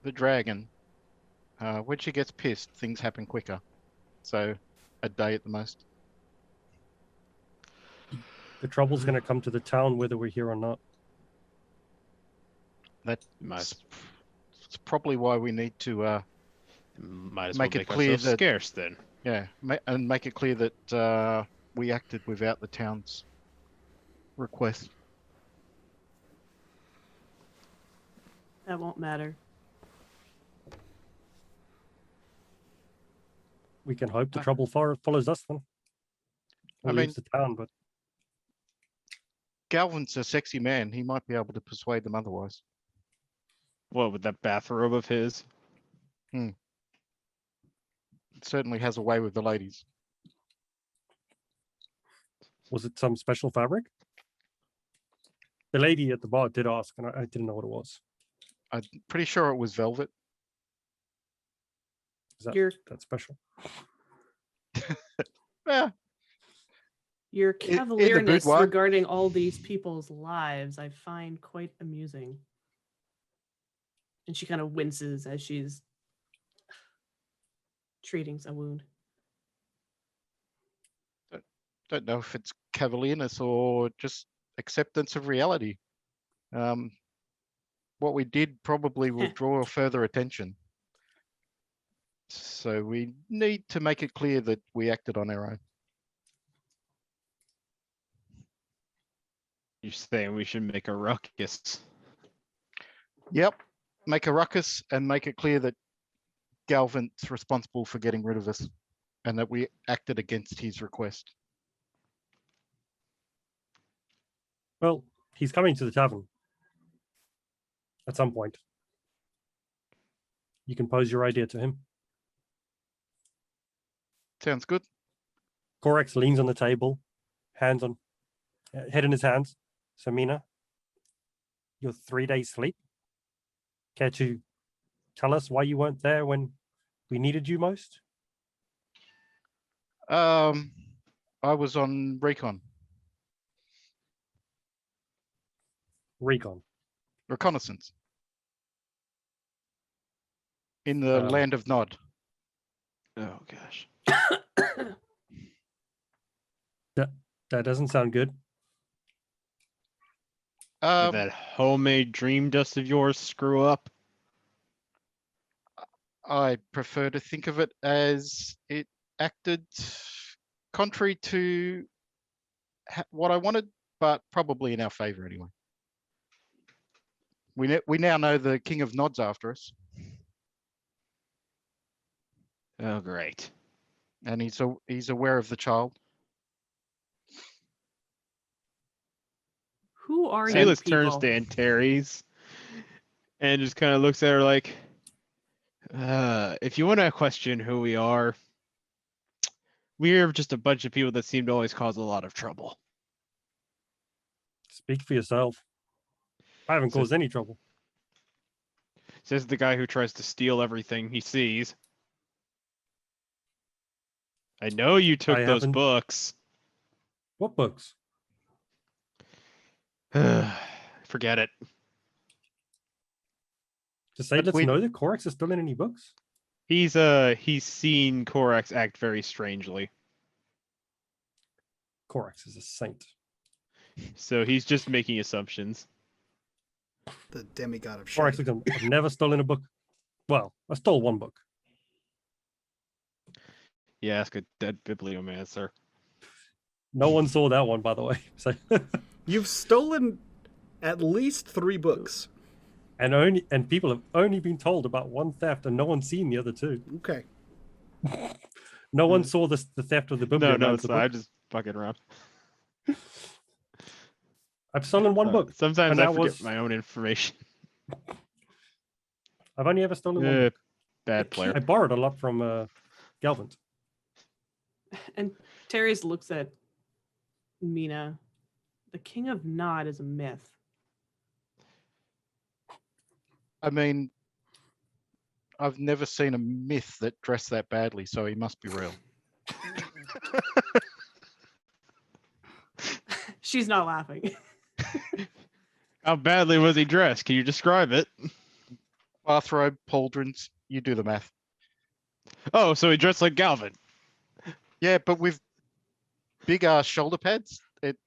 the dragon, when she gets pissed, things happen quicker. So, a day at the most. The trouble's going to come to the town whether we're here or not. That's Might, it's probably why we need to, might as make well it make clear ourselves that- scarce then. and make it clear that we acted without the town's request. That won't matter. We can hope the trouble follows us then. Or I leaves mean- the town, but Galvin's a sexy man. He might be able to persuade them otherwise. What, with that bathrobe of his? Certainly has a way with the ladies. was it some special fabric? The lady at the bar did ask, and I didn't know what it was. I'm pretty sure it was velvet. Is that special? Yeah, Your in the cavalierness boudoir. regarding all these people's lives, I find quite amusing. And she kind of winces as she's treating a wound. don't know if it's cavalierness or just acceptance of reality. What we did probably will draw further attention. So we need to make it clear that we acted on our own. You're saying we should make a ruckus. Yep, make a ruckus and make it clear that Galvin's responsible for getting rid of us and that we acted against his request. Well, he's coming to the tavern at some point. You can pose your idea to him. Sounds good. Corax leans on the table, head in his hands. So, Mina, your 3 days sleep. Care to tell us why you weren't there when we needed you most? I was on recon, Recon. reconnaissance in the land of Nod. Oh gosh. That doesn't sound good. Did that homemade dream dust of yours screw up? I prefer to think of it as it acted contrary to what I wanted, but probably in our favor anyway. We now know the King of Nod's after us, Oh great. and he's aware of the child. Who are you Seydlitz people? turns to Antares and just kind of looks at her like, If you want to question who we are, we're just a bunch of people that seem to always cause a lot of trouble. Speak for yourself. I haven't So- caused any trouble. Says the guy who tries to steal everything he sees. I know you took I those haven't- books. What books? Forget it. To say, But let's we- know that Corax is still in any books? He's seen Korax act very strangely. Corax is a saint. So he's just making assumptions. The demigod of Corax, shame. look, I've never stolen a book. Well, I stole one book. Yeah, ask a dead bibliomancer. No one saw that one, by the way. So, You've stolen at least 3 books. and people have only been told about one theft, and no one's seen the other 2. Okay. No one saw the theft of the No, bibliomancer it's book. not. I'm just fucking around. I've stolen one book. Sometimes and I that forget was- my own information. I've only ever stolen one book. Bad player. I borrowed a lot from Galvin. And Terry's looks at Mina. The King of Nod is a myth. I mean, I've never seen a myth that dressed that badly, so he must be real. She's not laughing. How badly was he dressed? Can you describe it? Bathrobe, pauldrons, you do the math. Oh, so he dressed like Galvin. Yeah, but with big ass shoulder pads. It,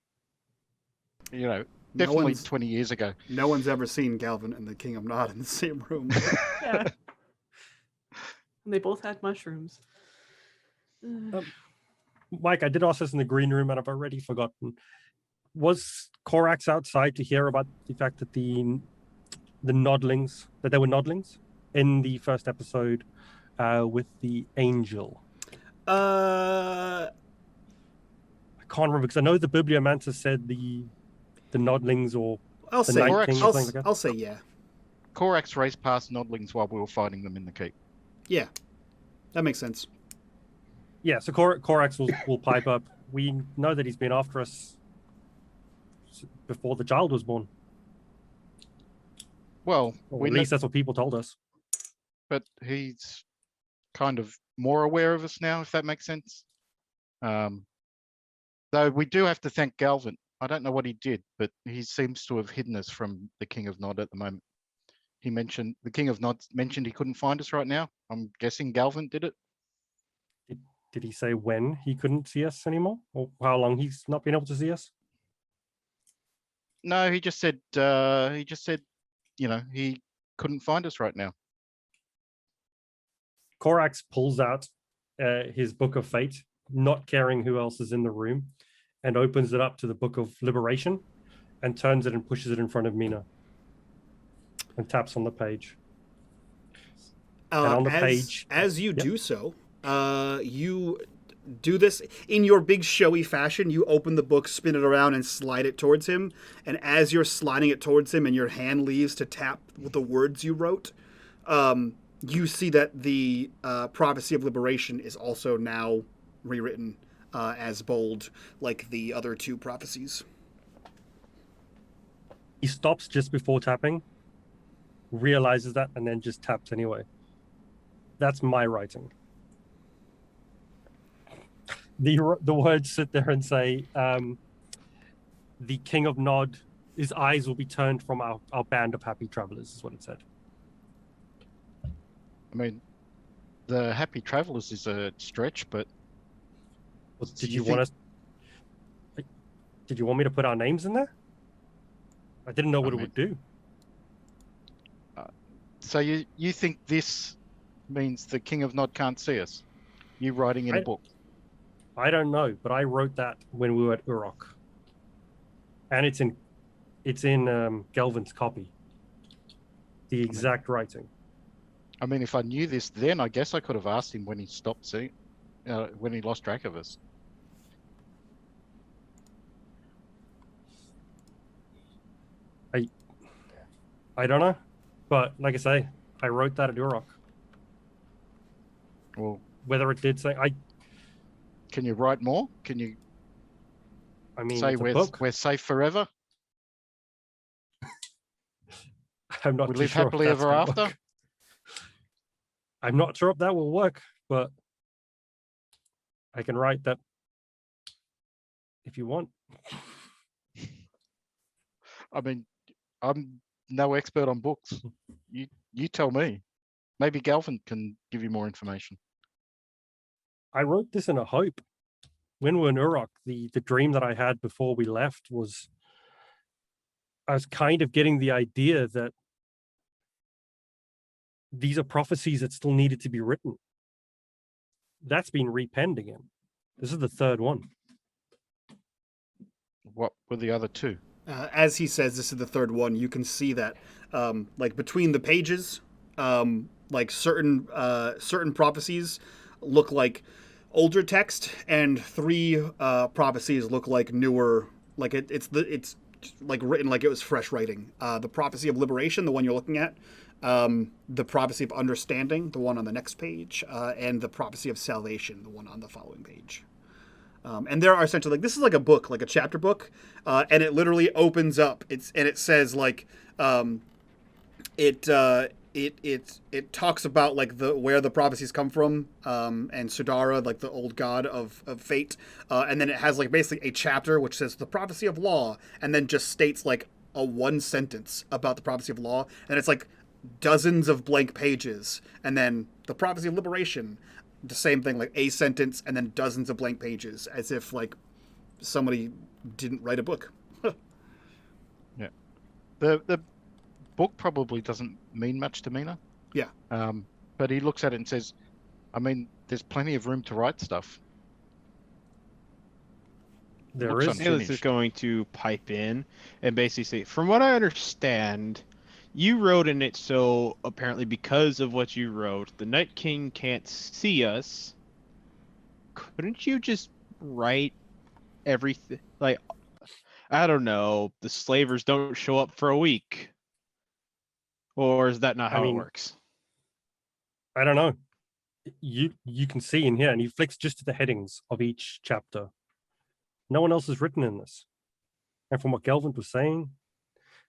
No definitely one's, 20 years ago. no one's ever seen Galvin and the King of Nod in the same room. Yeah. And they both had mushrooms. Mike, I did ask this in the green room, and I've already forgotten. Was Corax outside to hear about the fact that the Nodlings, that there were Nodlings in the first episode with the angel? uh, I can't remember because I know the Bibliomancer said the Nodlings or I'll The say, Night King or something like that? I'll say yeah. Corax raced past Nodlings while we were fighting them in the keep. Yeah. That makes sense. yeah. So Corax will pipe up. We know that he's been after us before the child was born. Well, Or at least that's what people told us. but he's kind of more aware of us now, if that makes sense. Though we do have to thank Galvin. I don't know what he did, but he seems to have hidden us from the King of Nod at the moment. He mentioned the King of Nod mentioned he couldn't find us right now. I'm guessing Galvin did it. Did he say when he couldn't see us anymore, or how long he's not been able to see us? No, he just said he couldn't find us right now. Corax pulls out his Book of Fate, not caring who else is in the room, and opens it up to the Book of Liberation and turns it and pushes it in front of Mina and taps on the page. And on the page- as you Yep. do so, you do this in your big showy fashion. You open the book, spin it around, and slide it towards him. And as you're sliding it towards him, and your hand leaves to tap with the words you wrote, you see that the prophecy of liberation is also now rewritten as bold, like the other 2 prophecies. He stops just before tapping, realizes that, and then just taps anyway. That's my writing. The words sit there and say, the King of Nod, his eyes will be turned from our band of happy travelers, is what it said. I mean, the Happy Travelers is a stretch, but Well, So did you you want us? Did you want me to put our names in there? I didn't know what it mean- would do. so you think this means the King of Nod can't see us? You writing in a I- book? I don't know, but I wrote that when we were at Urok, and it's in Gelvin's copy. The exact writing. I mean, if I knew this then, I guess I could have asked him when he stopped seeing, when he lost track of us. I don't know, but like I say, I wrote that at Urok. Well, Whether it did say, can you write more? Can you I mean, say it's a book. we're safe forever? I'm not We too live sure if happily that's ever gonna after? work. I'm not sure if that will work, but I can write that if you want. I mean, I'm no expert on books. You tell me. Maybe Galvin can give you more information. I wrote this in a hope. When we were in Uruk, the dream that I had before we left was I was kind of getting the idea that these are prophecies that still needed to be written. That's been repenned again. This is the third one. What were the other two? As he says, this is the third one. You can see that, like between the pages, like certain prophecies look like older text, and 3 prophecies look like newer. Like it's like written like it was fresh writing. The prophecy of liberation, the one you're looking at, the prophecy of understanding, the one on the next page, and the prophecy of salvation, the one on the following page. And there are essentially like this is like a book, like a chapter book, and it literally opens up. It says like it talks about like where the prophecies come from, and Sudara, like the old god of fate, and then it has like basically a chapter which says the prophecy of law, and then just states like a one sentence about the prophecy of law, and it's like dozens of blank pages, and then the prophecy of liberation, the same thing, like a sentence and then dozens of blank pages, as if like somebody didn't write a book. Yeah, the book probably doesn't mean much to Mina. Yeah. But he looks at it and says, I mean, there's plenty of room to write stuff. There Looks is. Seydlitz is unfinished. going to pipe in and basically say, from what I understand, you wrote in it so apparently because of what you wrote, the Night King can't see us. Couldn't you just write everything? Like, I don't know, the slavers don't show up for a week. Or is that not how it works? I don't know. You can see in here, and he flicks just to the headings of each chapter. No one else has written in this. And from what Galvin was saying,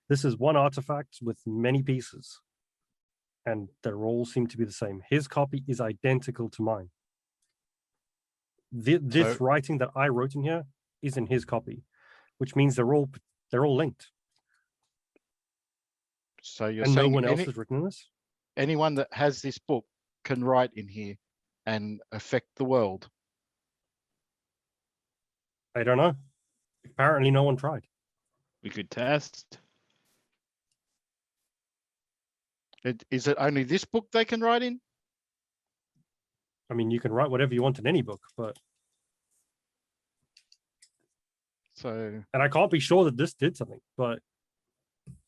this is one artifact with many pieces. And they all seem to be the same. His copy is identical to mine. This writing that I wrote in here is in his copy, which means they're all linked. So you're and saying no one else has written in this? Anyone that has this book can write in here and affect the world? I don't know. Apparently no one tried. We could test. Is it only this book they can write in? I mean, you can write whatever you want in any book, but... So... And I can't be sure that this did something, but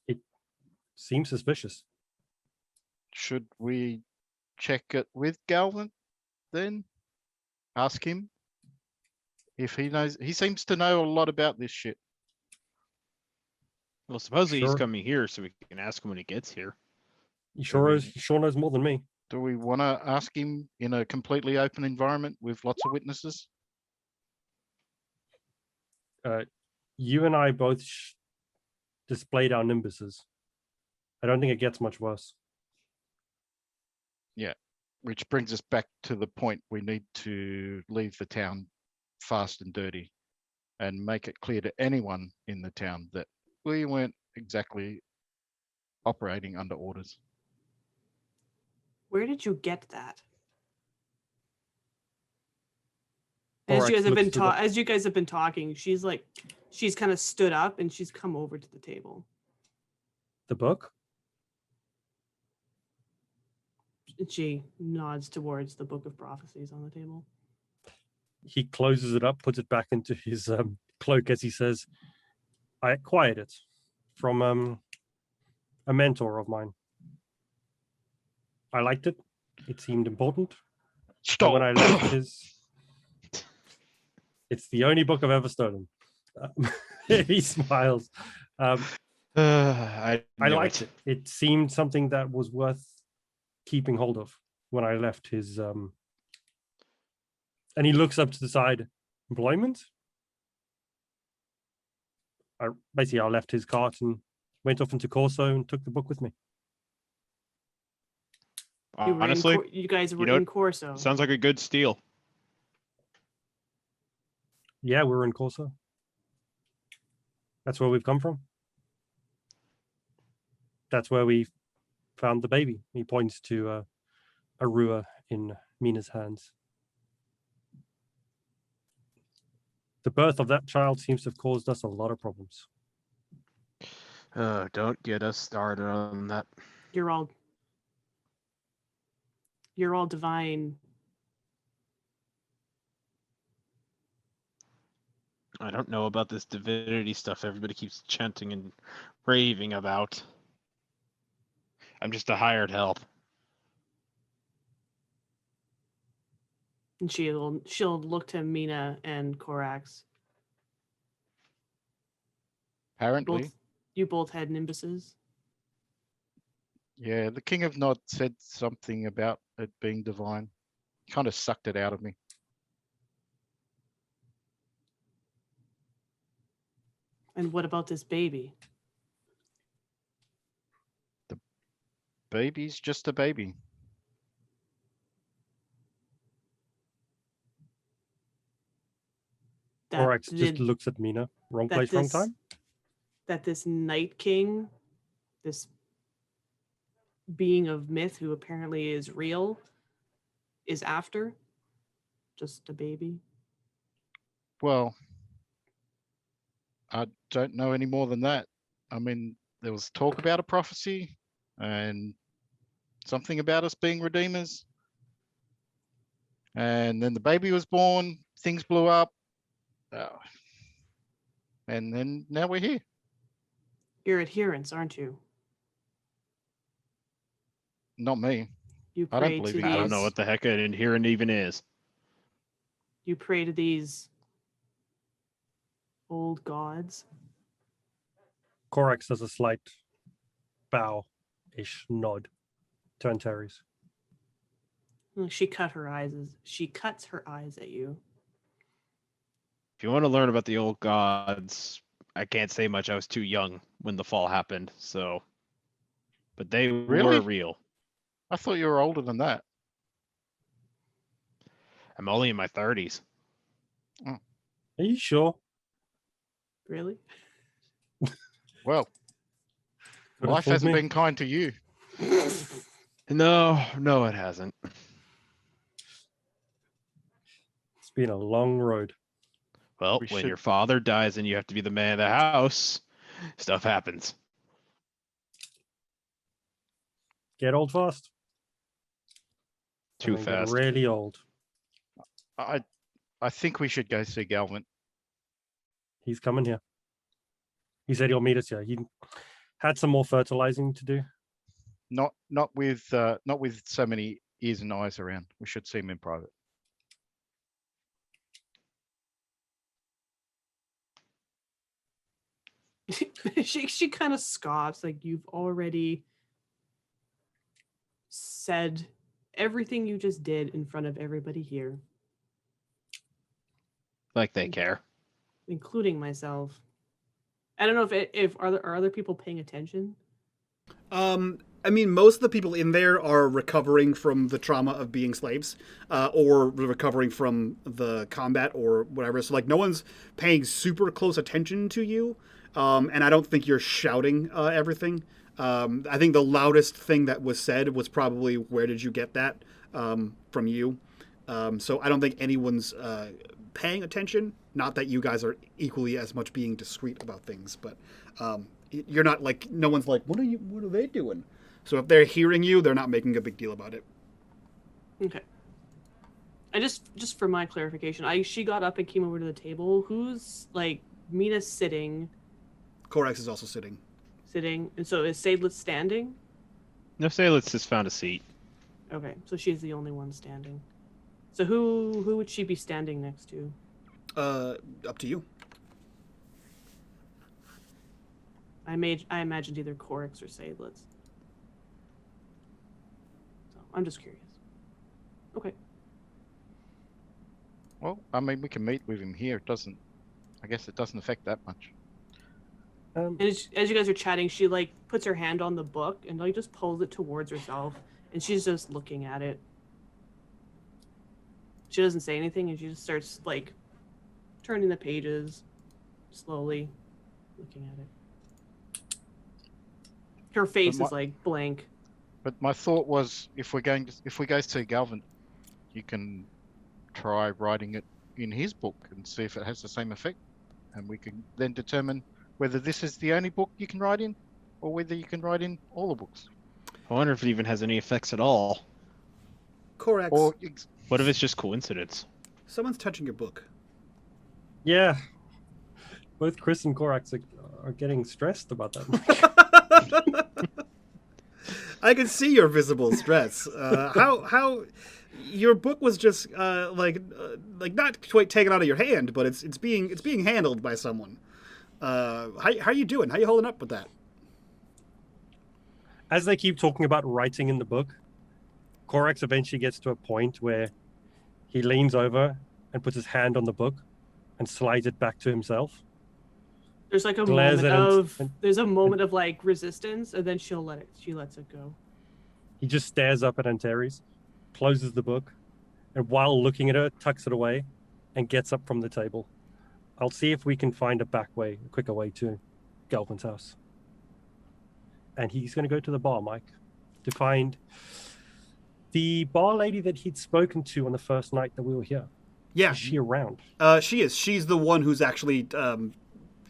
it seems suspicious. Should we check it with Galvin then? Ask him if he knows. He seems to know a lot about this shit. Well, supposedly he's Sure. coming here, so we can ask him when he gets here. He sure knows more than me. Do we want to ask him in a completely open environment with lots of witnesses? You and I both displayed our nimbuses. I don't think it gets much worse. Yeah, which brings us back to the point we need to leave the town fast and dirty and make it clear to anyone in the town that we weren't exactly operating under orders. Where did you get that? Or As you I guys have been talking, she's kind of stood up and she's come over to the table. The book? And she nods towards the Book of Prophecies on the table. He closes it up, puts it back into his cloak as he says, I acquired it from a mentor of mine. I liked it. It seemed important. Stop. And when I left it's the only book I've ever stolen. He smiles. I liked it. It seemed something that was worth keeping hold of when I left his And he looks up to the side. Employment? I left his cart and went off into Corso and took the book with me. Honestly, you guys were you know, in Corso. sounds like a good steal. Yeah, we were in Corso. That's where we've come from. That's where we found the baby. He points to a rua in Mina's hands. The birth of that child seems to have caused us a lot of problems. Don't get us started on that. You're all divine. I don't know about this divinity stuff everybody keeps chanting and raving about. I'm just a hired help. And she'll look to Mina and Korax. Apparently. You both had nimbuses. Yeah, the King of Nod said something about it being divine. Kind of sucked it out of me. And what about this baby? The baby's just a baby. Korax just looks at Mina. Wrong place, wrong time? That this Night King, this being of myth who apparently is real, is after just a baby. Well, I don't know any more than that. I mean, there was talk about a prophecy and something about us being redeemers. And then the baby was born, things blew up. And then now we're here. You're adherents, aren't you? Not me. You I don't pray believe to in these. I don't know what the heck an adherent even is. You pray to these old gods. Korax does a slight bow-ish nod to Antares. She cuts her eyes at you. If you want to learn about the old gods, I can't say much. I was too young when the fall happened, so. But they Really? were real. I thought you were older than that. I'm only in my 30s. Are you sure? Really? Well, Could have life fooled hasn't me. been kind to you. No, it hasn't. It's been a long road. Well, We when should- your father dies and you have to be the man of the house, stuff happens. Get old fast. Too And then get fast. really old. I think we should go see Galvin. He's coming here. He said he'll meet us here. He had some more fertilizing to do. Not with so many ears and eyes around. We should see him in private. she kind of scoffs, like, you've already said everything you just did in front of everybody here, Like they care. including myself. I don't know if are other people paying attention. I mean, most of the people in there are recovering from the trauma of being slaves, or recovering from the combat or whatever. So, like, no one's paying super close attention to you, and I don't think you're shouting everything. I think the loudest thing that was said was probably, "Where did you get that?" From you. So I don't think anyone's paying attention. Not that you guys are equally as much being discreet about things, but you're not like, no one's like, what are they doing? So if they're hearing you, they're not making a big deal about it. Okay. I just for my clarification, she got up and came over to the table. Who's, like, Mina's sitting? Korax is also sitting. And so is Seydlitz standing? No, Seydlitz just found a seat. Okay, so she's the only one standing. So who would she be standing next to? Up to you. I imagined either Korax or Seydlitz. So I'm just curious. Okay. Well, I mean, we can meet with him here. It doesn't. I guess it doesn't affect that much. And as you guys are chatting, she like puts her hand on the book and like just pulls it towards herself, and she's just looking at it. She doesn't say anything, and she just starts like turning the pages slowly, looking at it. Her face is like blank. But my thought was, if we go to Galvin, you can try writing it in his book and see if it has the same effect, and we can then determine whether this is the only book you can write in, or whether you can write in all the books. I wonder if it even has any effects at all. Corax, Or What if it's just coincidence? someone's touching your book. Yeah. Both Chris and Korax are getting stressed about that. I can see your visible stress. How your book was just like not quite taken out of your hand, but it's being handled by someone. How are you doing? How you holding up with that? As they keep talking about writing in the book, Korax eventually gets to a point where he leans over and puts his hand on the book and slides it back to himself. There's like a Glares moment at him of there's a moment of like resistance, and then she lets it go. He just stares up at Antares, closes the book, and while looking at her, tucks it away and gets up from the table. I'll see if we can find a quicker way to Galvin's house. And he's going to go to the bar, Mike, to find the bar lady that he'd spoken to on the first night that we were here. Yeah, Is she around? she is. She's the one who's actually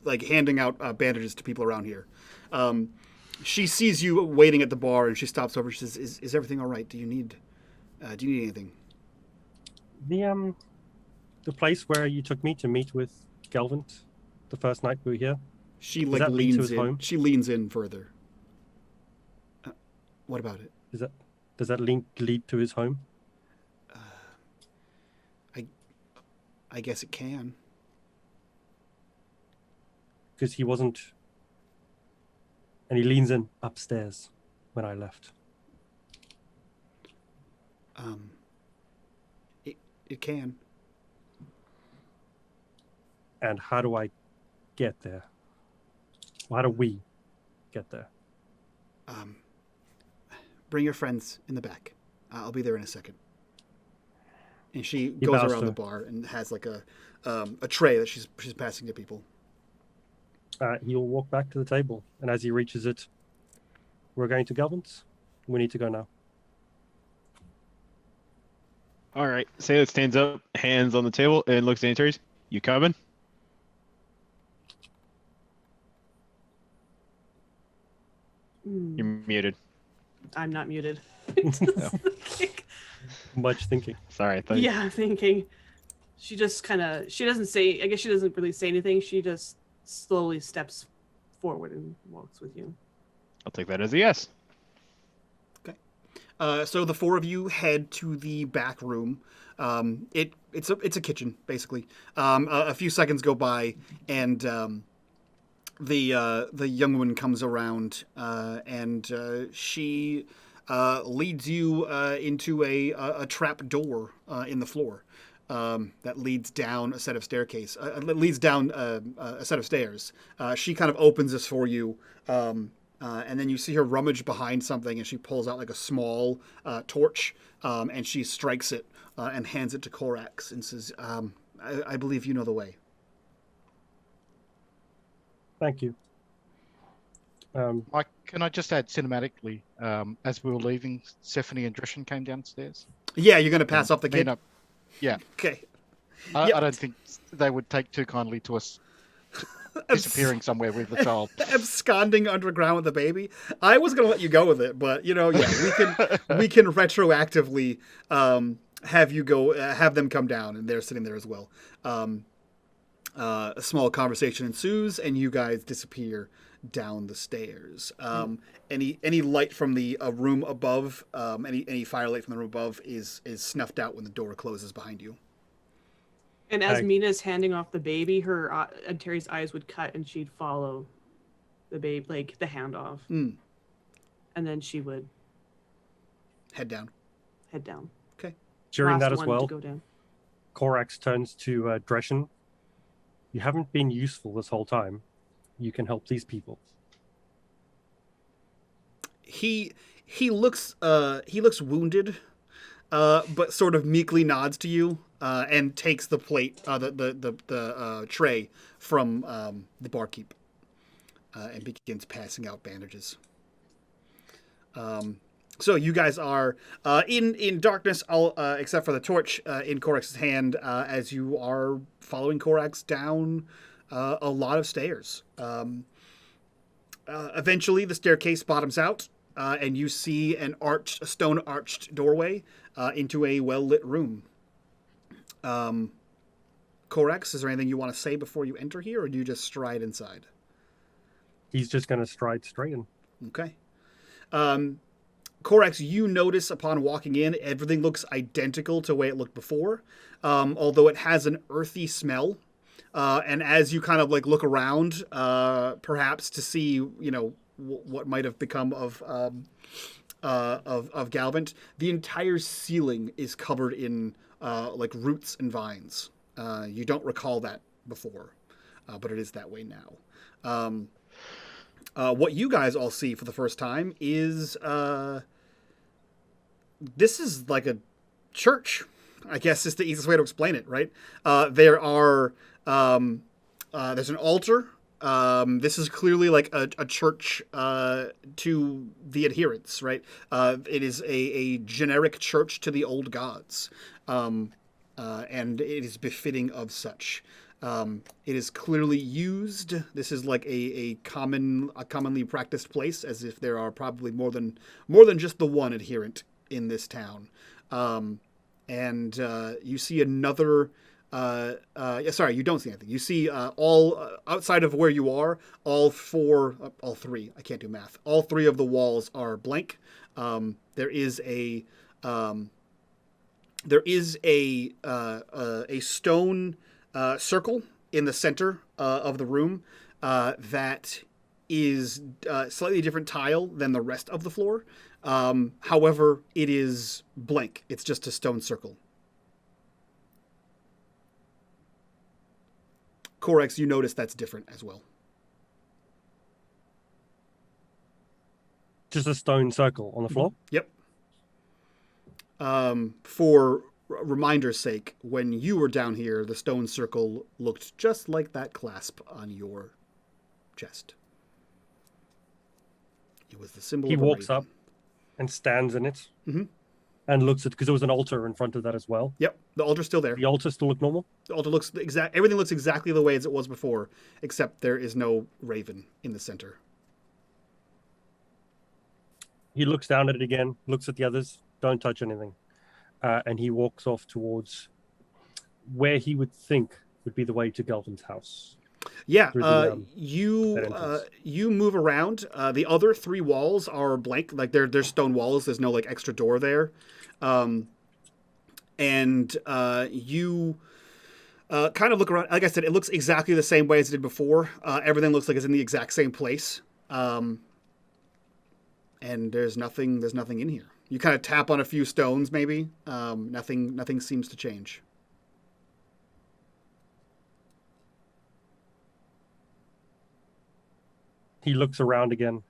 like handing out bandages to people around here. She sees you waiting at the bar, and she stops over. She says, "Is everything all right? Do you need anything?" The place where you took me to meet with Galvin the first night we were here. She Does like that lead to leans his in. home? She leans in further. What about it? Does that link lead to his home? I guess it can. Because he wasn't. And he leans in upstairs when I left. It can. And how do I get there? How do we get there? Bring your friends in the back. I'll be there in a second. And she He goes bows around to the her. bar and has like a tray that she's passing to people. He'll walk back to the table, and as he reaches it, we're going to Galvin's. We need to go now. All right. Seydlitz stands up, hands on the table, and looks at Antares. You coming? You're muted. I'm not muted. Much thinking. Sorry. I thought Yeah, I'm thinking. She just she doesn't say, I guess she doesn't really say anything. She just slowly steps forward and walks with you. I'll take that as a yes. So the four of you head to the back room. It's a kitchen basically. A few seconds go by, and the young woman comes around, and she leads you into a trap door in the floor that leads down a set of leads down a set of stairs. She kind of opens this for you. And then you see her rummage behind something, and she pulls out like a small torch, and she strikes it and hands it to Korax and says, I believe you know the way. Thank you. Mike, can I just add cinematically, as we were leaving, Stephanie and Drishan came downstairs. Yeah, you're going to pass up the kid? Yeah. Okay. I don't think they would take too kindly to us disappearing somewhere with the child. Absconding underground with the baby. I was going to let you go with it, but we can retroactively have you go, have them come down, and they're sitting there as well. A small conversation ensues, and you guys disappear down the stairs. Any light from the room above, any firelight from the room above is snuffed out when the door closes behind you. And as Mina's handing off the baby, her Terry's eyes would cut, and she'd follow the baby, like the handoff, and then she would head down. Head down. Okay. During Last that as one well, to go down. Korax turns to Dreshen. You haven't been useful this whole time. You can help these people. He looks wounded, but sort of meekly nods to you and takes the plate, the tray from the barkeep, and begins passing out bandages. So you guys are in darkness, all except for the torch in Korax's hand, as you are following Korax down a lot of stairs. Eventually, the staircase bottoms out, and you see a stone arched doorway into a well-lit room. Korax, is there anything you want to say before you enter here, or do you just stride inside? He's just going to stride straight in. Okay. Korax, you notice upon walking in, everything looks identical to the way it looked before, although it has an earthy smell. And as you kind of like look around, perhaps to see, what might have become of Galvant, the entire ceiling is covered in like roots and vines. You don't recall that before, but it is that way now. What you guys all see for the first time is this is like a church, I guess is the easiest way to explain it, right? There are there's an altar. This is clearly like a church to the adherents, right? It is a generic church to the old gods, and it is befitting of such. It is clearly used. This is like a commonly practiced place, as if there are probably more than just the one adherent in this town. And you see another. Sorry, you don't see anything. You see all outside of where you are. All three. I can't do math. All three of the walls are blank. There is a stone circle in the center of the room that is slightly different tile than the rest of the floor. However, it is blank. It's just a stone circle. Korax, you notice that's different as well. Just a stone circle on the floor? Yep. For reminder's sake, when you were down here, the stone circle looked just like that clasp on your chest. It was the symbol He of a walks raven. up and stands in it Mm-hmm. and looks at, because there was an altar in front of that as well. Yep, the altar's still there. The altar still look normal? The altar looks everything looks exactly the way as it was before, except there is no raven in the center. He looks down at it again, looks at the others, don't touch anything. And he walks off towards where he would think would be the way to Galvin's house. Yeah, that you move around. The other three walls are blank, like they're stone walls. There's no like extra door there, and you kind of look around. Like I said, it looks exactly the same way as it did before. Everything looks like it's in the exact same place, and there's nothing in here. You kind of tap on a few stones, maybe. Nothing seems to change. He looks around again.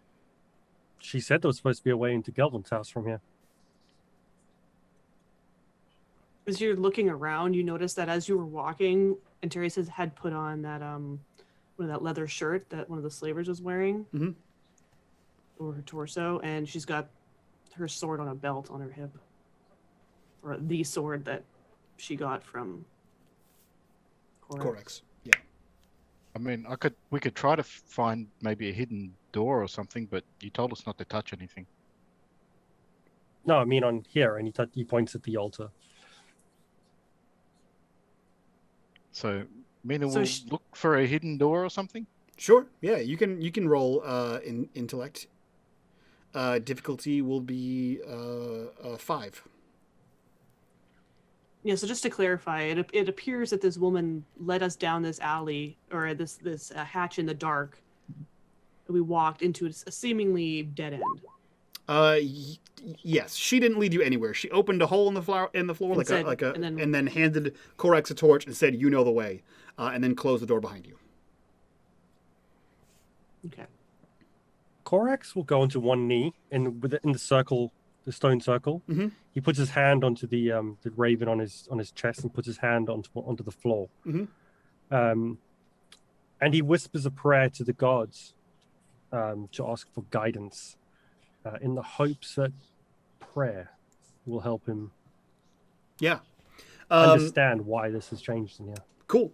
She said there was supposed to be a way into Galvin's house from here. As you're looking around, you notice that as you were walking, and Teresa had put on that one of that leather shirt that one of the slavers was wearing over her torso, and she's got her sword on a belt on her hip, or the sword that she got from Korax. Yeah. I mean, we could try to find maybe a hidden door or something, but you told us not to touch anything. No, I mean on here, and he points at the altar. So, Mina will look for a hidden door or something? Sure. Yeah, you can roll in intellect. Difficulty will be 5. Yeah, so just to clarify, it appears that this woman led us down this alley, or this hatch in the dark. We walked into a seemingly dead end. Yes, she didn't lead you anywhere. She opened a hole in the floor, And said- and then- and then handed Korax a torch and said, "You know the way," and then closed the door behind you. Okay. Korax will go onto one knee in the circle, the stone circle. Mhm. He puts his hand onto the raven on his chest and puts his hand onto the floor. Mhm. And he whispers a prayer to the gods to ask for guidance, in the hopes that prayer will help him Yeah. understand why this has changed in here. Cool.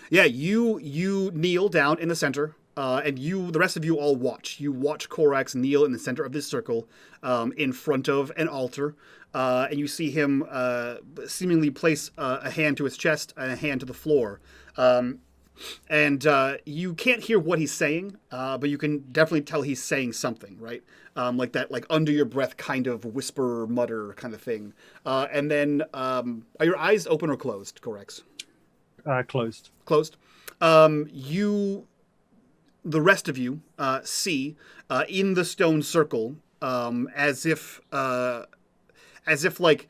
Yeah, you kneel down in the center, and the rest of you all watch. You watch Korax kneel in the center of this circle, in front of an altar, and you see him seemingly place a hand to his chest and a hand to the floor. And you can't hear what he's saying, but you can definitely tell he's saying something, right? Like that, like under your breath kind of whisper, mutter kind of thing. And then, are your eyes open or closed, Korax? Closed. Closed. The rest of you see in the stone circle, as if like,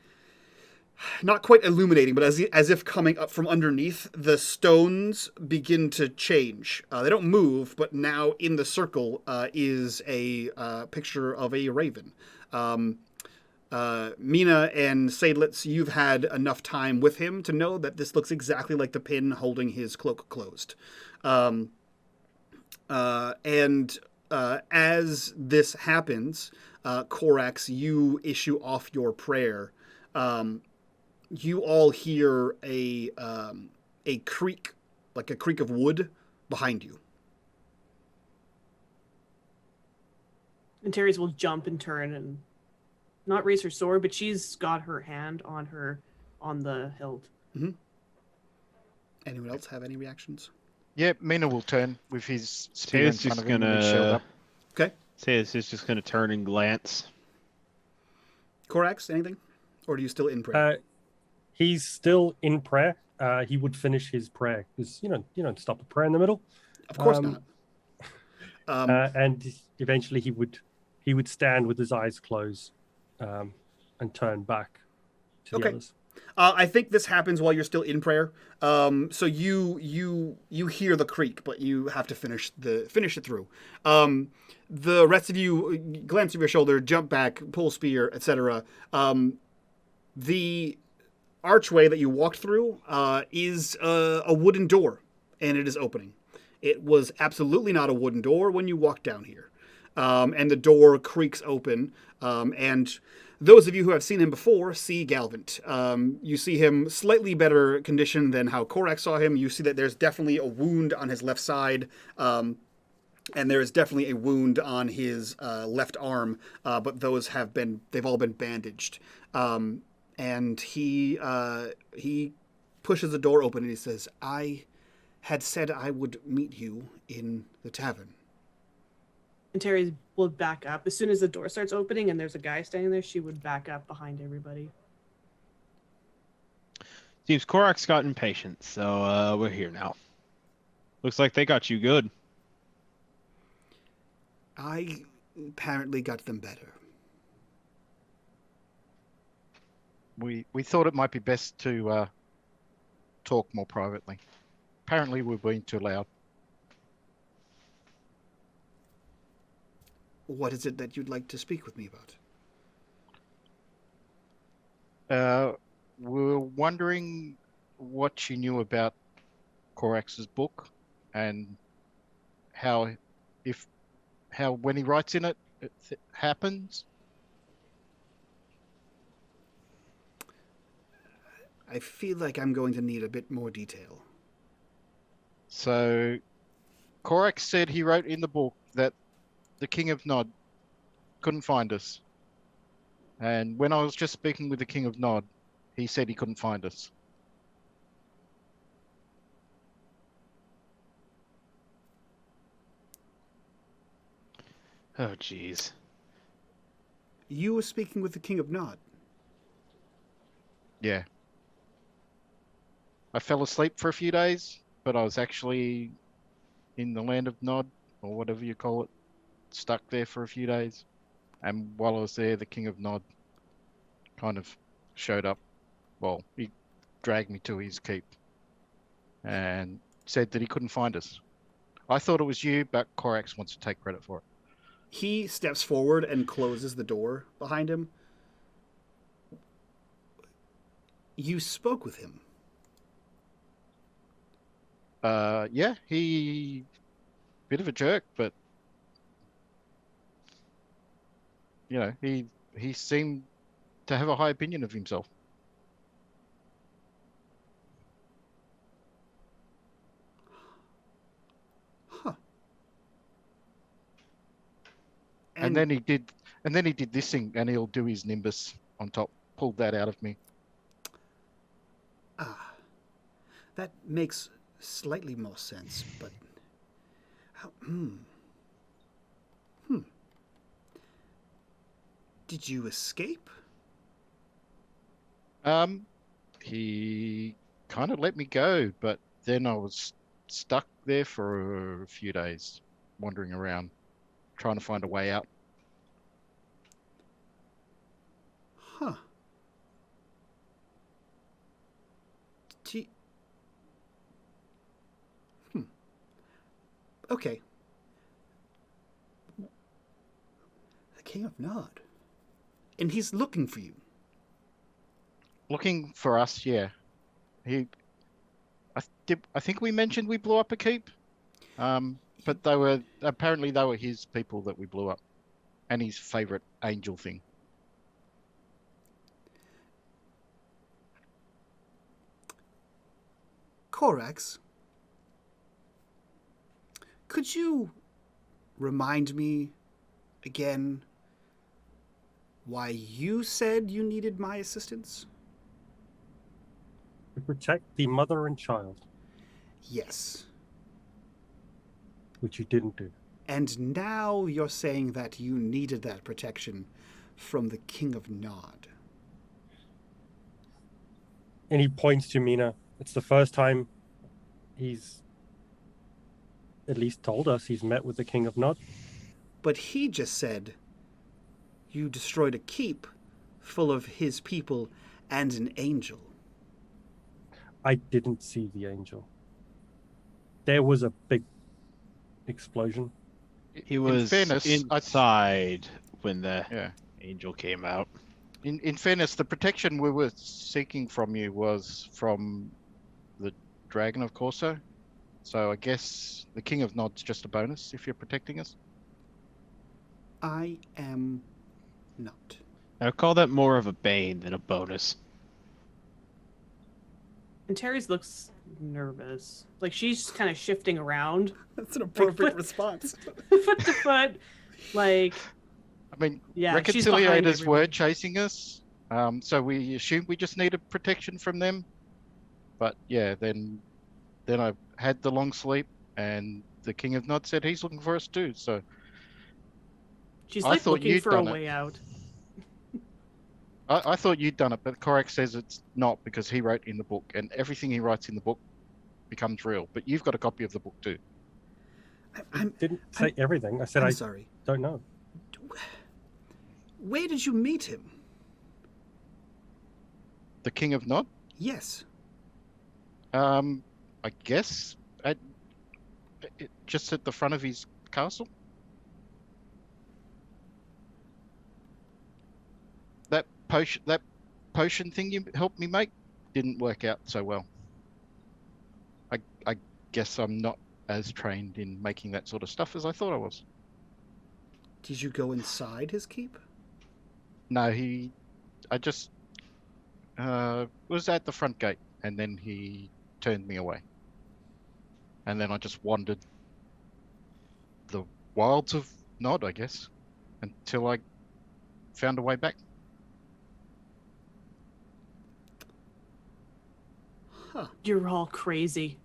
not quite illuminating, but as if coming up from underneath, the stones begin to change. They don't move, but now in the circle is a picture of a raven. Mina and Seydlitz, you've had enough time with him to know that this looks exactly like the pin holding his cloak closed. And as this happens, Korax, you issue off your prayer. You all hear a creak, like a creak of wood behind you. And Terry's will jump and turn and not raise her sword, but she's got her hand on the hilt. Mm-hmm. Anyone else have any reactions? Yeah, Mina will turn with his spear in Say's front just of him and his shield gonna. up. Okay. Say's is just gonna turn and glance. Korax, anything? Or are you still in prayer? He's still in prayer. He would finish his prayer because you don't stop a prayer in the middle. Of course not. And eventually he would stand with his eyes closed, and turn back to the others. I think this happens while you're still in prayer. So you hear the creak, but you have to finish it through. The rest of you glance over your shoulder, jump back, pull spear, etc. The archway that you walked through is a wooden door, and it is opening. It was absolutely not a wooden door when you walked down here. And the door creaks open, and those of you who have seen him before see Galvant. You see him slightly better condition than how Korax saw him. You see that there's definitely a wound on his left side, and there is definitely a wound on his left arm, but they've all been bandaged. And he pushes the door open and he says, "I had said I would meet you in the tavern." And Terry will back up. As soon as the door starts opening and there's a guy standing there, she would back up behind everybody. Seems Korax got impatient, so we're here now. Looks like they got you good. I apparently got them better. We thought it might be best to talk more privately. Apparently we're being too loud. What is it that you'd like to speak with me about? We're wondering what you knew about Korax's book and how when he writes in it happens. I feel like I'm going to need a bit more detail. So, Korax said he wrote in the book that the King of Nod couldn't find us. And when I was just speaking with the King of Nod, he said he couldn't find us. Oh, jeez. You were speaking with the King of Nod. Yeah. I fell asleep for a few days, but I was actually in the land of Nod, or whatever you call it, stuck there for a few days. And while I was there, the King of Nod kind of showed up. Well, he dragged me to his keep and said that he couldn't find us. I thought it was you, but Korax wants to take credit for it. He steps forward and closes the door behind him. You spoke with him. Yeah, he bit of a jerk, but you know, he seemed to have a high opinion of himself. Huh. And then he did this thing, and he'll do his nimbus on top. Pulled that out of me. Ah, that makes slightly more sense, but how, Did you escape? He kind of let me go, but then I was stuck there for a few days, wandering around, trying to find a way out. Huh. Okay. The King of Nod. And he's looking for you. Looking for us, yeah. I think we mentioned we blew up a keep. But they were his people that we blew up, and his favorite angel thing. Korax, could you remind me again why you said you needed my assistance? To protect the mother and child, Yes. which you didn't do. And now you're saying that you needed that protection from the King of Nod. And he points to Mina. It's the first time he's at least told us he's met with the King of Nod. But he just said you destroyed a keep full of his people and an angel. I didn't see the angel. There was a big explosion. He was fairness, inside when the Yeah. angel came out. In fairness, the protection we were seeking from you was from the Dragon of Corso. So I guess the King of Nod's just a bonus if you're protecting us. I am not. I would call that more of a bane than a bonus. And Terry's looks nervous. Like she's kind of shifting around That's an appropriate response. foot to foot. Like, I mean, yeah, she's behind reconciliators were everybody. chasing us, so we assumed we just needed protection from them. But yeah, then I had the long sleep, and the King of Nod said he's looking for us too. So She's I like thought looking you'd for a done it. way out. I thought you'd done it, but Korax says it's not because he wrote in the book, and everything he writes in the book becomes real. But you've got a copy of the book too. I didn't say everything. I said I'm I sorry. don't know. Where did you meet him? The King of Nod? Yes. I guess just at the front of his castle. That potion thing you helped me make didn't work out so well. I guess I'm not as trained in making that sort of stuff as I thought I was. Did you go inside his keep? No, I just was at the front gate, and then he turned me away. And then I just wandered the wilds of Nod, I guess, until I found a way back. Huh. You're all crazy.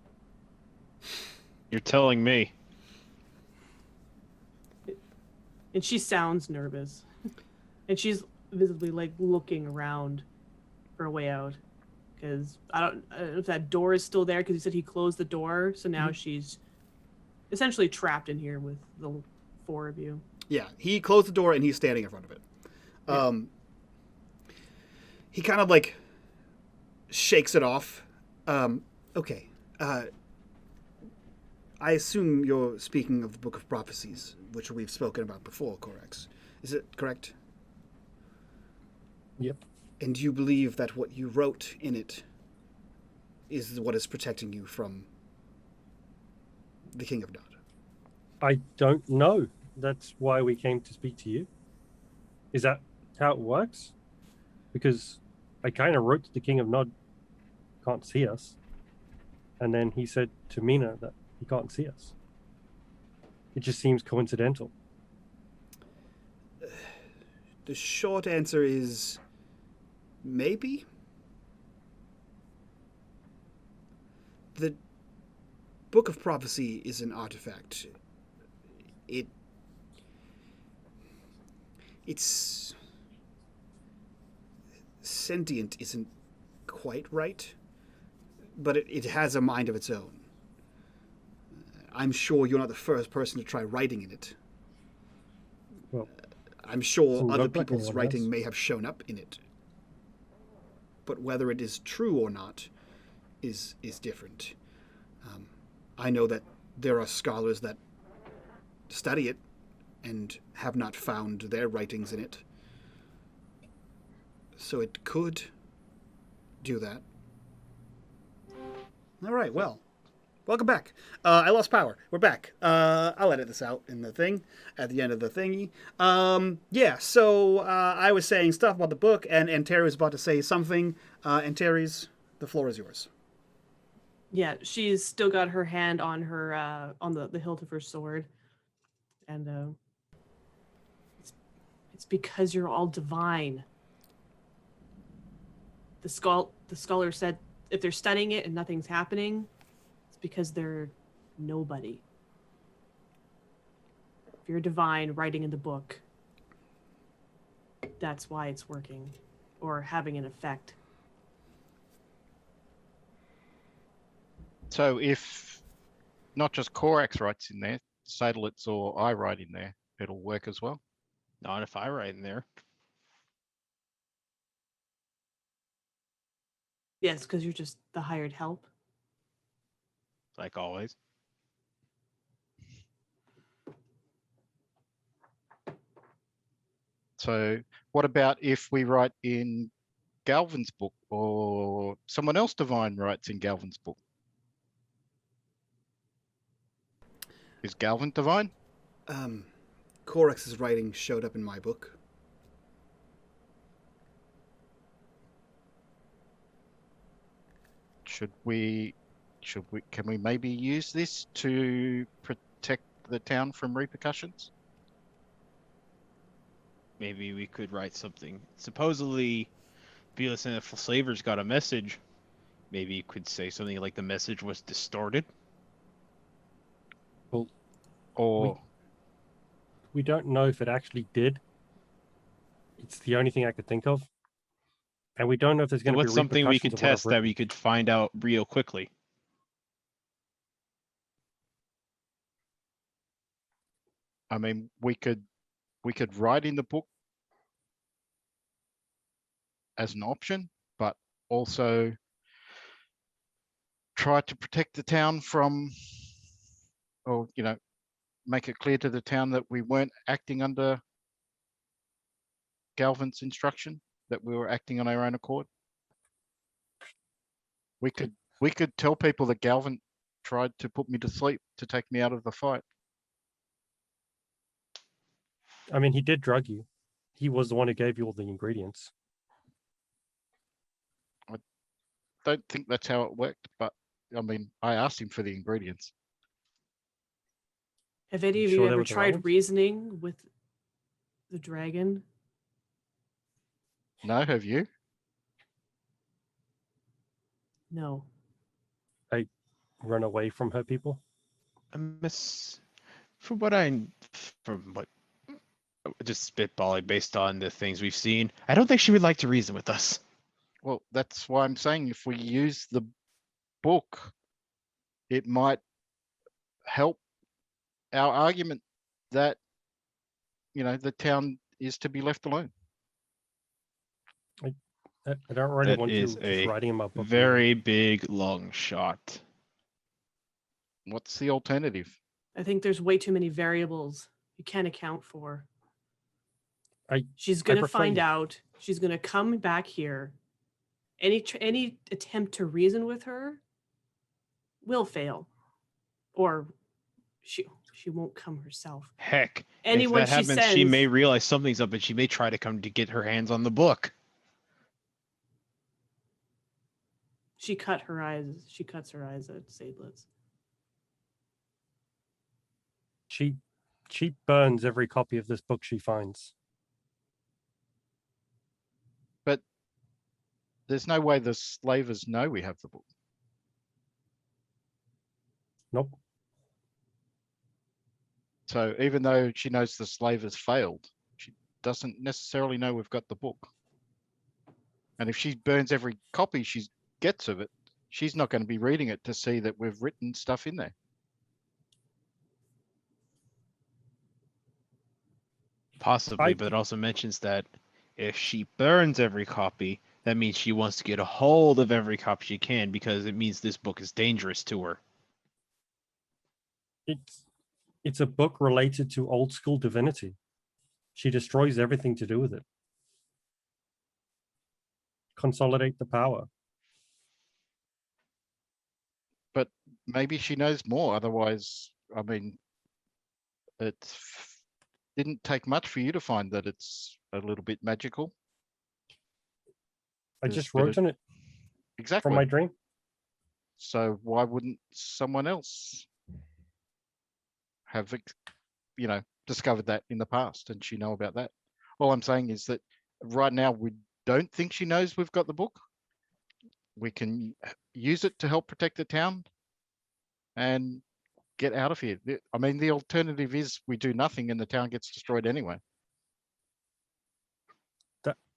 You're telling me. And she sounds nervous. And she's visibly like looking around for a way out. Because I don't know if that door is still there, because he said he closed the door. So now she's essentially trapped in here with the four of you. Yeah, he closed the door and he's standing in front of it. He kind of like shakes it off. Okay. I assume you're speaking of the Book of Prophecies, which we've spoken about before, Corax. Is it correct? Yep. And you believe that what you wrote in it is what is protecting you from the King of Nod? I don't know. That's why we came to speak to you. Is that how it works? Because I kind of wrote to the King of Nod, can't see us. And then he said to Mina that he can't see us. It just seems coincidental. The short answer is maybe. The Book of Prophecy is an artifact. It's sentient isn't quite right, but it has a mind of its own. I'm sure you're not the first person to try writing in it. Well, I'm sure doesn't other look like people's anyone writing has. may have shown up in it. But whether it is true or not is different. I know that there are scholars that study it and have not found their writings in it. So it could do that. All right, well, welcome back. I lost power. We're back. I'll edit this out in the thing at the end of the thingy. Yeah, so I was saying stuff about the book, and Terry was about to say something. And Terry's, the floor is yours. Yeah, she's still got her hand on her on the hilt of her sword, and it's because you're all divine. The scholar said if they're studying it and nothing's happening, it's because they're nobody. If you're divine writing in the book, that's why it's working or having an effect. So if not just Corax writes in there, Seydlitz or I write in there, it'll work as well. Not if I write in there. Yes, because you're just the hired help. Like always. So what about if we write in Galvin's book, or someone else divine writes in Galvin's book? Is Galvin divine? Corax's writing showed up in my book. Can we maybe use this to protect the town from repercussions? Maybe we could write something. Supposedly, Beavis and the Slavers got a message. Maybe you could say something like the message was distorted. Well, Or we don't know if it actually did. It's the only thing I could think of. And we don't know if there's going to be What's something we could repercussions of what I've test that written. we could find out real quickly? I mean, we could write in the book as an option, but also try to protect the town from, or make it clear to the town that we weren't acting under Galvin's instruction, that we were acting on our own accord. We could tell people that Galvin tried to put me to sleep to take me out of the fight. I mean, he did drug you. He was the one who gave you all the ingredients. Don't think that's how it worked, but I mean, I asked him for the ingredients. Have any You of sure you they ever were the tried right ones? reasoning with the dragon? No, have you? No. Run away from her people. From what just spitballing based on the things we've seen, I don't think she would like to reason with us. Well, that's why I'm saying if we use the book, it might help our argument that the town is to be left alone. I don't really That want you is just a writing in my book. very big long shot. What's the alternative? I think there's way too many variables you can't account for. She's gonna prefer find you- out. She's gonna come back here. Any attempt to reason with her will fail, or she won't come herself. Heck, Anyone if that she happens, she sends- may realize something's up and she may try to come to get her hands on the book. She cuts her eyes at Seydlitz. She burns every copy of this book she finds. But there's no way the slavers know we have the book. Nope. So even though she knows the slavers failed, she doesn't necessarily know we've got the book. And if she burns every copy she gets of it, she's not going to be reading it to see that we've written stuff in there. Possibly, but it also mentions that if she burns every copy, that means she wants to get a hold of every copy she can because it means this book is dangerous to her. It's a book related to old school divinity. She destroys everything to do with it. Consolidate the power. But maybe she knows more. Otherwise, I mean, it didn't take much for you to find that it's a little bit magical. I There's just a bit wrote on it Exactly. from my dream. So why wouldn't someone else have, discovered that in the past and she know about that? All I'm saying is that right now we don't think she knows we've got the book. We can use it to help protect the town and get out of here. I mean, the alternative is we do nothing and the town gets destroyed anyway.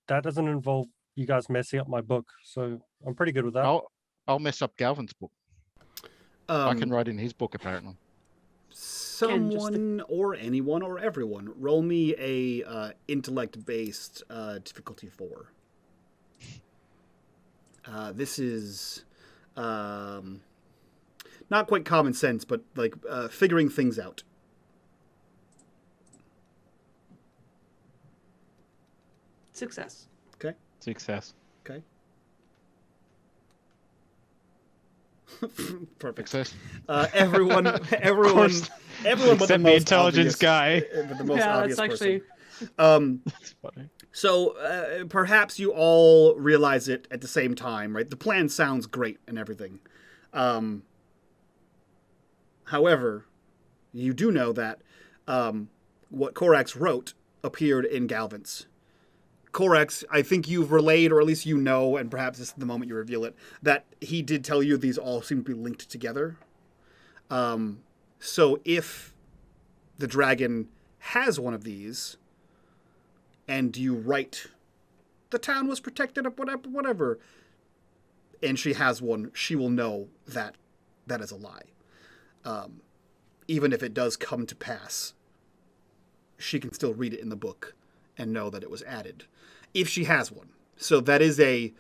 That doesn't involve you guys messing up my book, so I'm pretty good with that. I'll mess up Galvin's book. I can write in his book, apparently. Someone or anyone or everyone, roll me a intellect-based difficulty 4. This is not quite common sense, but like figuring things out. Success. Okay. Success. Okay. Perfect. Success. Everyone, but Except the the most intelligence obvious, guy. but the most Yeah, obvious that's actually. person. That's funny. So perhaps you all realize it at the same time, right? The plan sounds great and everything. However, you do know that what Korax wrote appeared in Galvin's. Korax, I think you've relayed, or at least you know, and perhaps this is the moment you reveal it, that he did tell you these all seem to be linked together. So if the dragon has one of these, and you write, the town was protected of whatever, and she has one, she will know that that is a lie. Even if it does come to pass, she can still read it in the book and know that it was added, if she has one. So that is a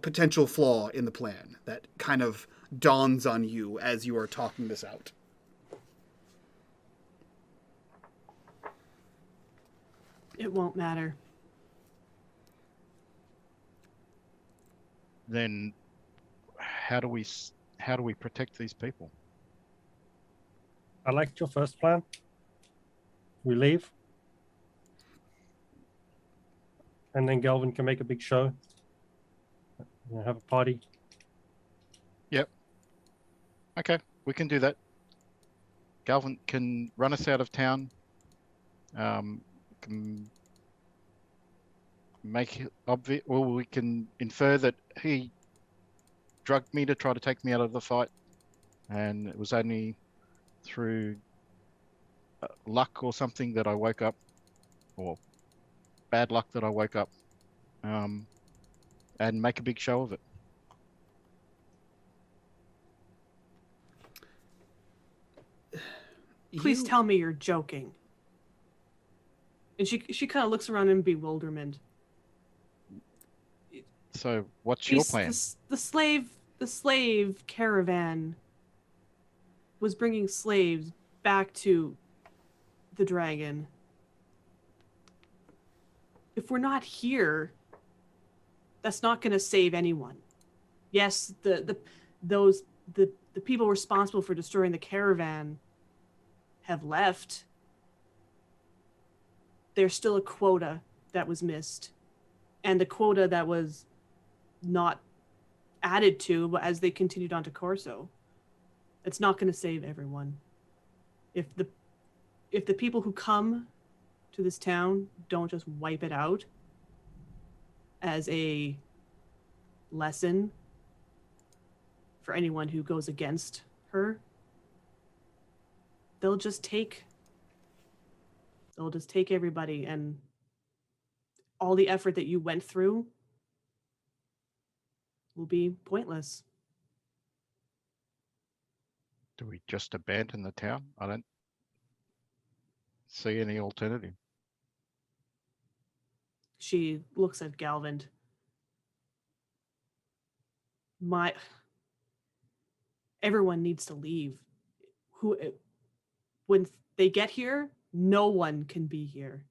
potential flaw in the plan that kind of dawns on you as you are talking this out. It won't matter. Then how do we protect these people? I liked your first plan. We leave. And then Galvin can make a big show. Have a party. Yep. Okay, we can do that. Galvin can run us out of town. Can make it obvious, or we can infer that he drugged me to try to take me out of the fight, and it was only through luck or something that I woke up, or bad luck that I woke up, and make a big show of it. Please tell me you're joking. And she kind of looks around in bewilderment. So what's your plan? The slave caravan was bringing slaves back to the dragon. If we're not here, that's not going to save anyone. Yes, the people responsible for destroying the caravan have left. There's still a quota that was missed, and the quota that was not added to as they continued on to Corso. It's not going to save everyone. If the people who come to this town don't just wipe it out as a lesson for anyone who goes against her, they'll just take everybody, and all the effort that you went through will be pointless. Do we just abandon the town? I don't see any alternative. She looks at Galvin. Everyone needs to leave. When they get here, no one can be here.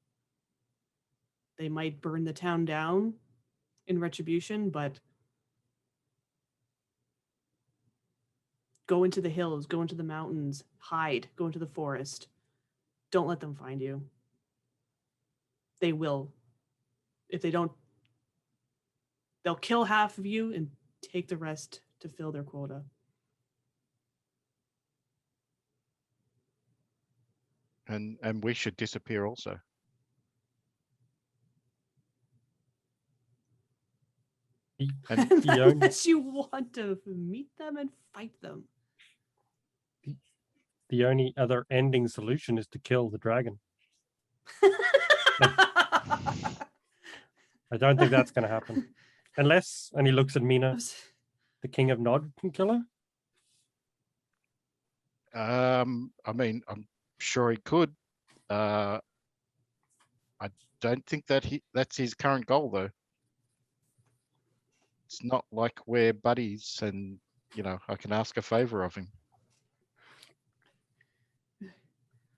They might burn the town down in retribution, but go into the hills, go into the mountains, hide, go into the forest. Don't let them find you. They will. If they don't, they'll kill half of you and take the rest to fill their quota. And we should disappear also. Unless you want to meet them and fight them. The only other ending solution is to kill the dragon. I don't think that's going to happen. Unless, and he looks at Mina, the King of Nod can kill her? I mean, I'm sure he could. I don't think that's his current goal, though. It's not like we're buddies and, I can ask a favor of him.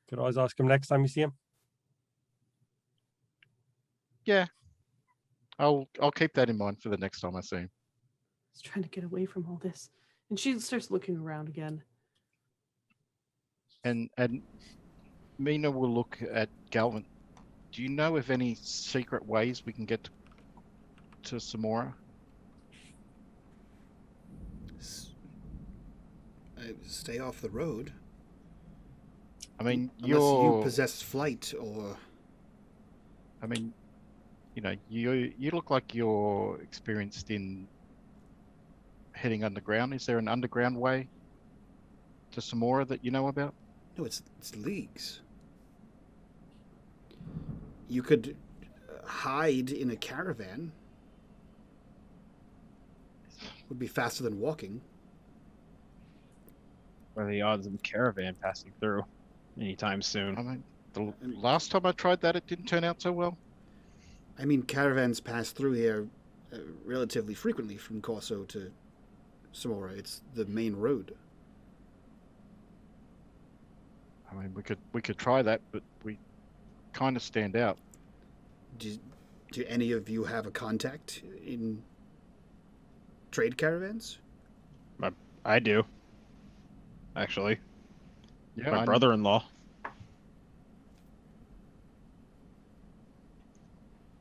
Could always ask him next time you see him. Yeah. I'll keep that in mind for the next time I see him. He's trying to get away from all this. And she starts looking around again. And Mina will look at Galvin. Do you know of any secret ways we can get to Samora? Stay off the road. I mean, unless you possess flight, or I mean, you look like you're experienced in heading underground. Is there an underground way to Samora that you know about? No, it's leagues. You could hide in a caravan. Would be faster than walking. What are the odds of the caravan passing through anytime soon? I mean, the last time I tried that, it didn't turn out so well. I mean, caravans pass through here relatively frequently from Corso to Samora. It's the main road. I mean, we could try that, but we kind of stand out. Do any of you have a contact in trade caravans? I do. Actually. Yeah, my brother-in-law.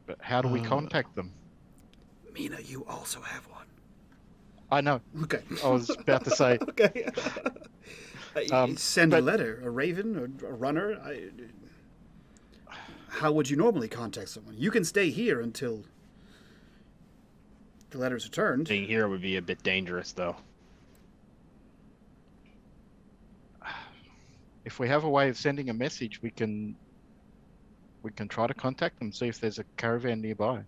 But how do we contact them? Mina, you also have one. I know. Okay. I was about to say. Okay. Send a letter, a raven, or a runner. How would you normally contact someone? You can stay here until the letter's returned. Staying here would be a bit dangerous, though. If we have a way of sending a message, we can try to contact them, see if there's a caravan nearby.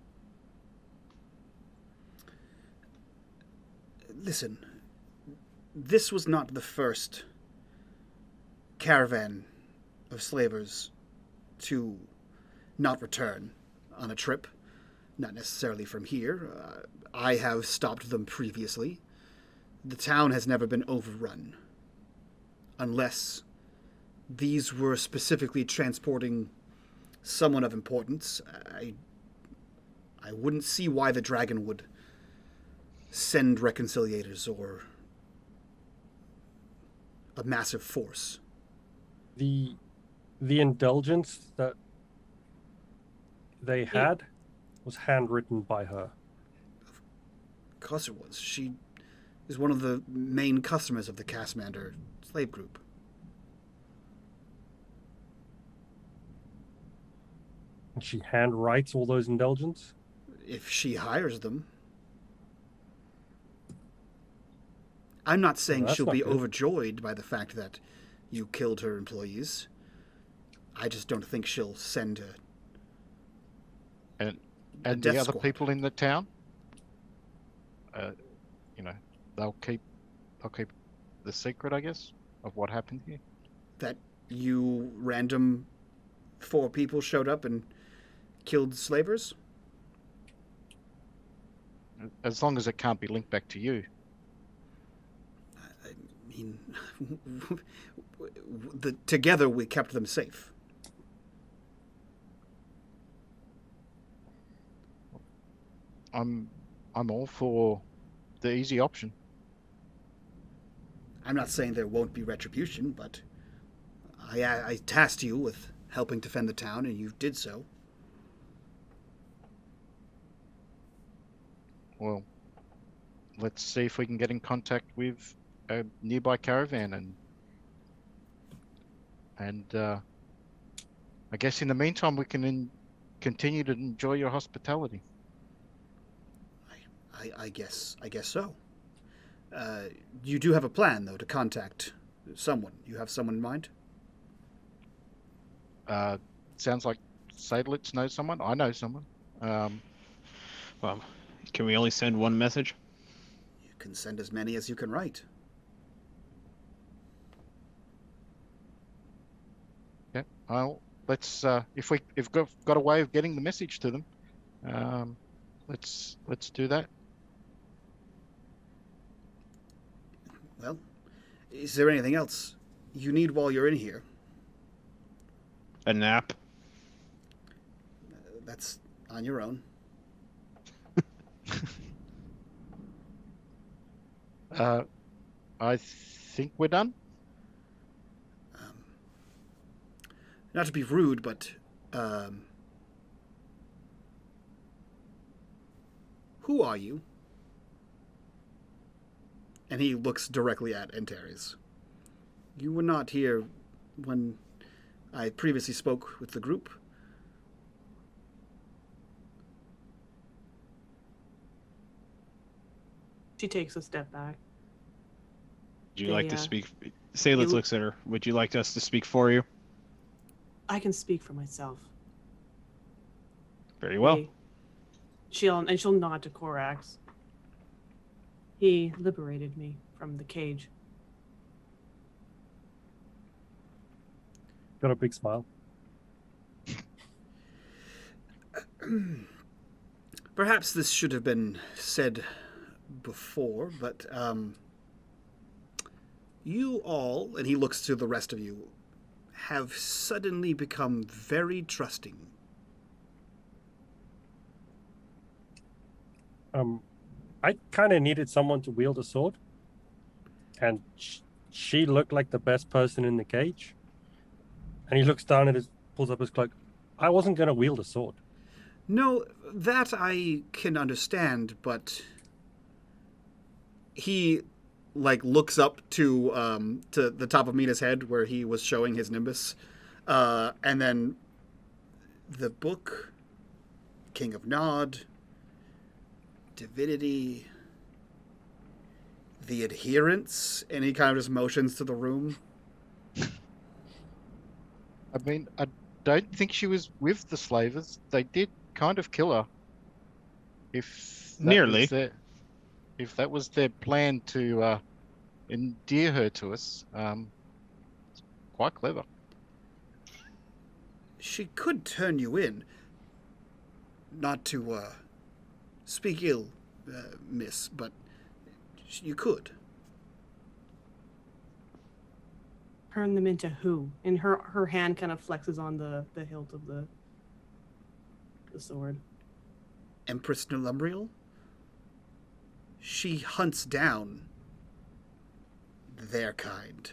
Listen, this was not the first caravan of slavers to not return on a trip. Not necessarily from here. I have stopped them previously. The town has never been overrun. Unless these were specifically transporting someone of importance. I wouldn't see why the dragon would send reconciliators or a massive force. The indulgence that they had was handwritten by her. Of course it was. She is one of the main customers of the Castmander slave group. And she handwrites all those indulgence? If she hires them. I'm not saying Well, she'll that's be not good. overjoyed by the fact that you killed her employees. I just don't think she'll send And death the other squad. people in the town, they'll keep the secret, I guess, of what happened here. that you random 4 people showed up and killed slavers. As long as it can't be linked back to you. I mean, together we kept them safe. I'm all for the easy option. I'm not saying there won't be retribution, but I tasked you with helping defend the town, and you did so. Well, let's see if we can get in contact with a nearby caravan and I guess in the meantime we can continue to enjoy your hospitality. I guess so. You do have a plan, though, to contact someone. You have someone in mind? Sounds like Seydlitz knows someone. I know someone. Well, can we only send one message? You can send as many as you can write. Yeah. Well, let's if we've got a way of getting the message to them, let's do that. Well, is there anything else you need while you're in here? A nap? That's on your own. I think we're done. Not to be rude, but who are you? And he looks directly at Antares. You were not here when I previously spoke with the group. She takes a step back. Would you like to Yeah. speak? Seydlitz You- looks at her. Would you like us to speak for you? I can speak for myself. Very well. She'll nod to Korax. He liberated me from the cage. Got a big smile. Perhaps this should have been said before, but you all, and he looks to the rest of you, have suddenly become very trusting. I kind of needed someone to wield a sword, and she looked like the best person in the cage. And he looks down and pulls up his cloak. I wasn't going to wield a sword. No, that I can understand, but he looks up to the top of Mina's head where he was showing his nimbus, and then the book, King of Nod, Divinity, the adherents, and he kind of just motions to the room. I mean, I don't think she was with the slavers. They did kind of kill her. If that Nearly. If that was their plan to endear her to us, it's quite clever. She could turn you in. Not to speak ill, miss, but you could. Turn them into who? And her hand kind of flexes on the hilt of the sword. Empress Nulumbriel? She hunts down their kind.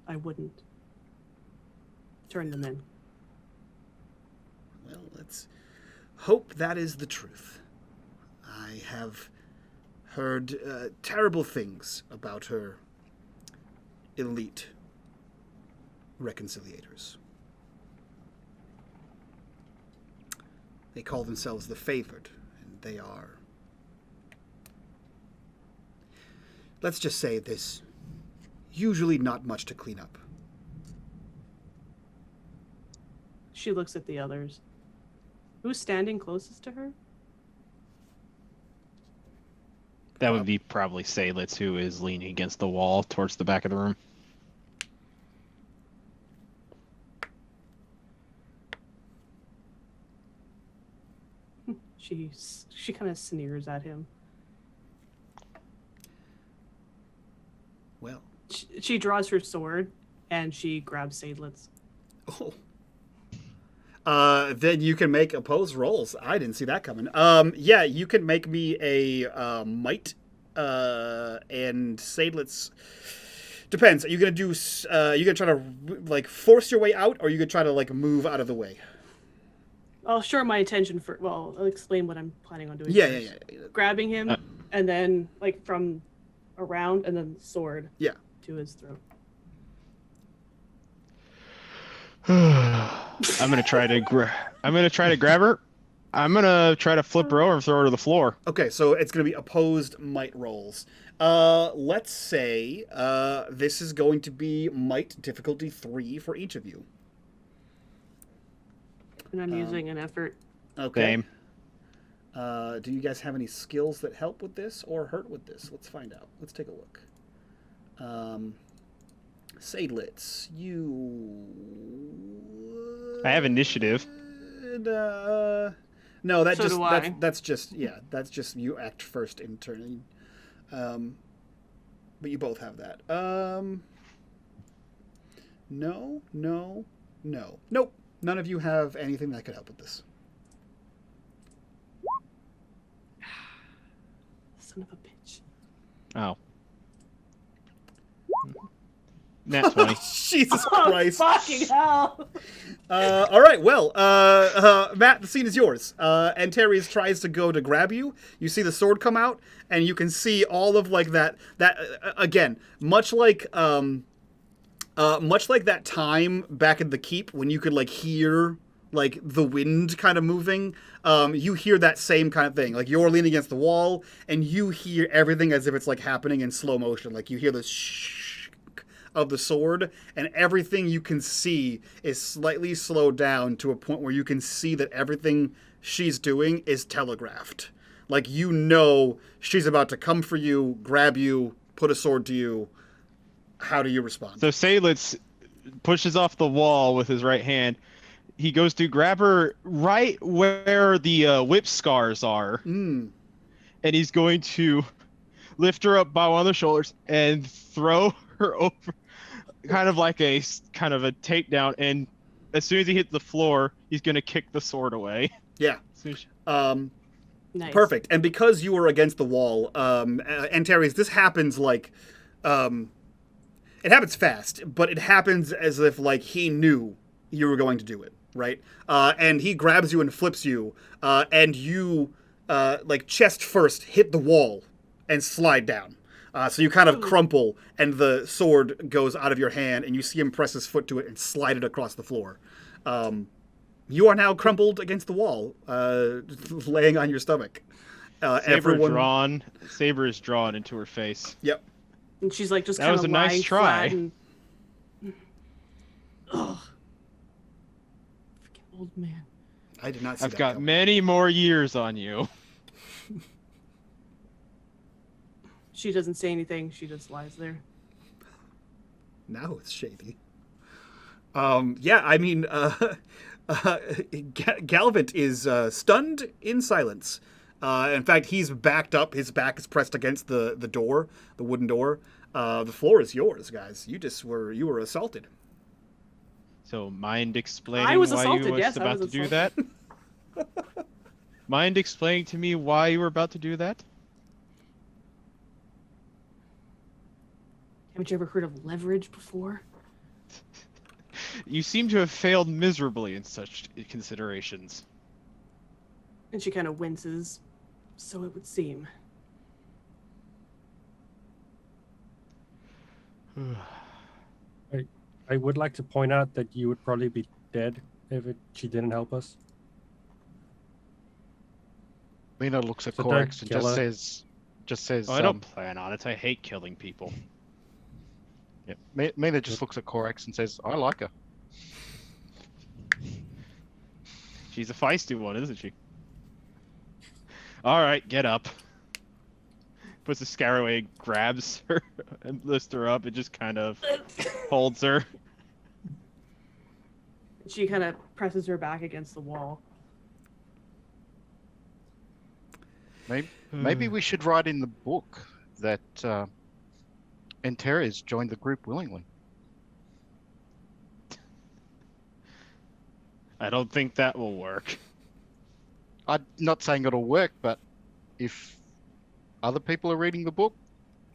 I wouldn't turn them in. Well, let's hope that is the truth. I have heard terrible things about her elite reconciliators. They call themselves the favored, and they are... Let's just say there's usually not much to clean up. She looks at the others. Who's standing closest to her? That would be probably Seydlitz, who is leaning against the wall towards the back of the room. She kind of sneers at him. Well, She draws her sword and she grabs Seydlitz. oh. Then you can make opposed rolls. I didn't see that coming. Yeah, you can make me a might, and Seydlitz. Depends. Are you gonna do? You gonna try to like force your way out, or are you gonna try to like move out of the way? I'll show my intention for. Well, I'll explain what I'm planning on doing. Yeah, first. yeah. Grabbing him, and then like from around, and then sword. Yeah. To his throat. I'm gonna try to grab her. I'm gonna try to flip her over and throw her to the floor. Okay, so it's gonna be opposed might rolls. Let's say this is going to be might difficulty 3 for each of you. And I'm using an effort. Okay. Same. Do you guys have any skills that help with this or hurt with this? Let's find out. Let's take a look. Seydlitz, you... I have initiative. No, that So just do I. that's just you act first in turn. But you both have that. No. Nope. None of you have anything that could help with this. Son of a bitch. Oh. Nat 20. Jesus Christ. Oh, fucking hell. All right, well, Matt, the scene is yours. Antares tries to go to grab you. You see the sword come out, and you can see all of like that again, much like that time back at the keep when you could like hear like the wind kind of moving. You hear that same kind of thing. Like you're leaning against the wall, and you hear everything as if it's like happening in slow motion. Like you hear the shh of the sword, and everything you can see is slightly slowed down to a point where you can see that everything she's doing is telegraphed. Like you know she's about to come for you, grab you, put a sword to you. How do you respond? So Seydlitz pushes off the wall with his right hand. He goes to grab her right where the whip scars are. And he's going to lift her up by one of the shoulders and throw her over, kind of a takedown. And as soon as he hits the floor, he's going to kick the sword away. Yeah. Nice. Perfect. And because you were against the wall, Antares, this happens like... it happens fast, but it happens as if like he knew you were going to do it, right? And he grabs you and flips you, and you like chest first hit the wall and slide down. So you kind of crumple, and the sword goes out of your hand, and you see him press his foot to it and slide it across the floor. You are now crumpled against the wall, laying on your stomach. Saber is drawn into her face. Yep. And she's like just That kind was of a nice lying try. flat and... Ugh. Freaking old man. I did not see I've that got coming. many more years on you. She doesn't say anything. She just lies there. Now it's shady. Yeah, I mean, Galvant is stunned in silence. In fact, he's backed up. His back is pressed against the door, the wooden door. The floor is yours, guys. You were assaulted. So mind I explaining was why assaulted. you were Yes, I about was to do assaulted. that? Mind explaining to me why you were about to do that? Haven't you ever heard of leverage before? You seem to have failed miserably in such considerations. And she kind of winces. So it would seem. I would like to point out that you would probably be dead if she didn't help us. Mina looks at So Corax don't and kill her. just says, Oh, I don't plan on it. I hate killing people. yeah. Mina just looks at Corax and says, I like her. She's a feisty one, isn't she? All right, get up. Puts the scarab, grabs her, and lifts her up. It just kind of holds her. She kind of presses her back against the wall. Maybe we should write in the book that Antares joined the group willingly. I don't think that will work. I'm not saying it'll work, but if other people are reading the book,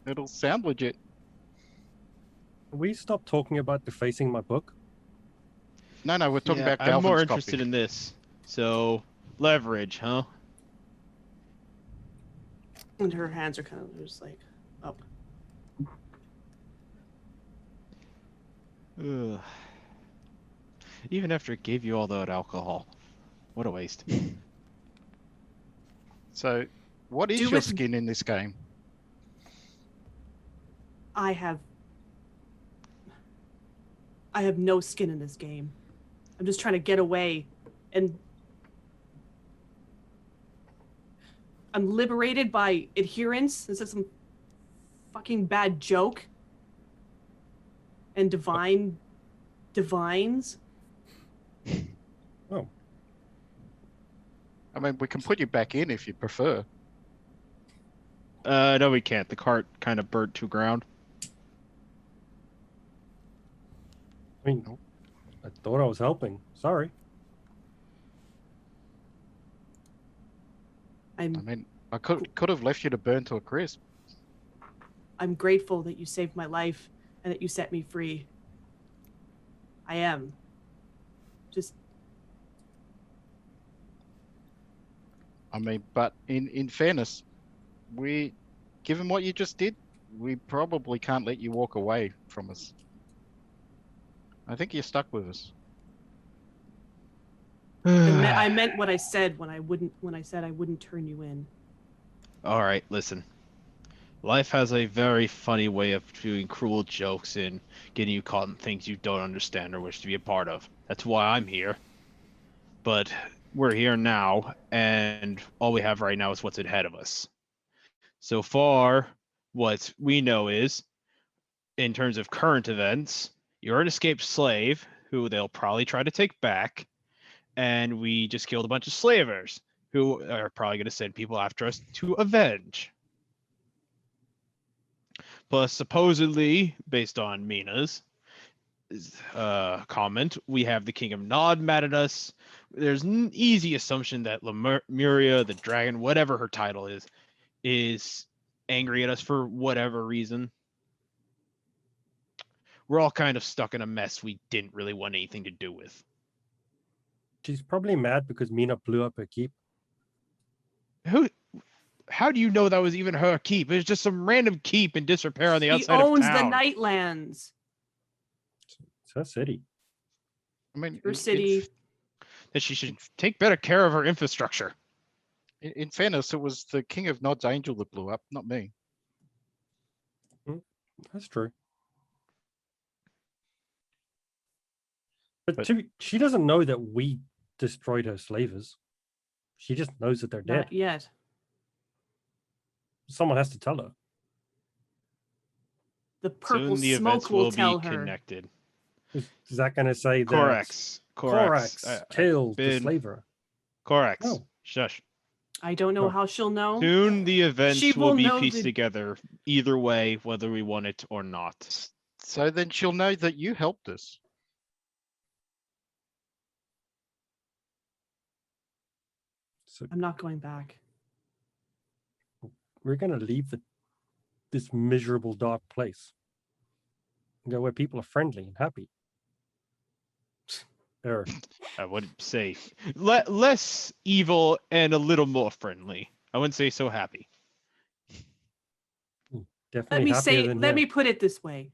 it'll sound legit. Can we stop talking about defacing my book? No, we're talking about I'm Galvin's more copy. interested in this. So, leverage, huh? And her hands are kind of just like up. Ugh. Even after it gave you all that alcohol. What a waste. So, what is Do your it- skin in this game? I have no skin in this game. I'm just trying to get away, and I'm liberated by adherence. This is some fucking bad joke. And divines. Oh, I mean, we can put you back in if you prefer. No, we can't. The cart kind of burnt to ground. I mean, I thought I was helping. Sorry. I mean, I could have left you to burn to a crisp. I'm grateful that you saved my life and that you set me free. I am. Just I mean, but in fairness, given what you just did, we probably can't let you walk away from us. I think you're stuck with us. I meant what I said when I said I wouldn't turn you in. All right, listen. Life has a very funny way of doing cruel jokes and getting you caught in things you don't understand or wish to be a part of. That's why I'm here. But we're here now, and all we have right now is what's ahead of us. So far, what we know is, in terms of current events, you're an escaped slave who they'll probably try to take back, and we just killed a bunch of slavers who are probably going to send people after us to avenge. Plus, supposedly, based on Mina's comment, we have the King of Nod mad at us. There's an easy assumption that Lemuria, the dragon, whatever her title is angry at us for whatever reason. We're all kind of stuck in a mess we didn't really want anything to do with. She's probably mad because Mina blew up her keep. How do you know that was even her keep? It was just some random keep in disrepair on the He outside of owns town. the Nightlands. It's her city. I mean, Her city. That she should take better care of her infrastructure. In fairness, it was the King of Nod's angel that blew up, not me. That's true. But she doesn't know that we destroyed her slavers. She just knows that they're dead. Not yet. Someone has to tell her. The purple Soon the smoke events will will tell be her. connected. Is that going to say that Corax. Corax killed the been- slaver? Corax. No. Shush. I don't know No. how she'll know. Soon the events She will will be know pieced the- together, either way, whether we want it or not. So then she'll know that you helped us. So I'm not going back. we're going to leave this miserable, dark place and go where people are friendly and happy. Or I wouldn't say less evil and a little more friendly. I wouldn't say so happy. definitely happier than Let here. me put it this way.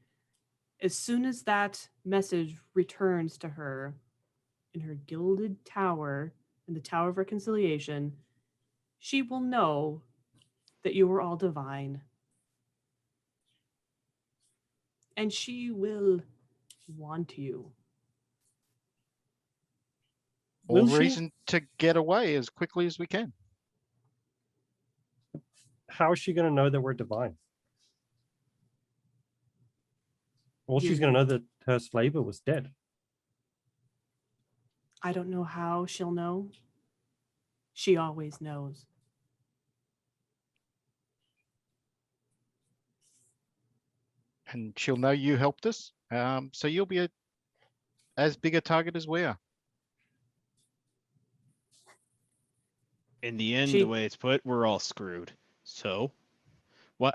As soon as that message returns to her in her gilded tower, in the Tower of Reconciliation, she will know that you are all divine. And she will want you. All Will she? reason to get away as quickly as we can. How is she going to know that we're divine? Well, she's You- going to know that her slaver was dead. I don't know how she'll know. She always knows. And she'll know you helped us. So you'll be as big a target as we are. In the end, She- the way it's put, we're all screwed. So,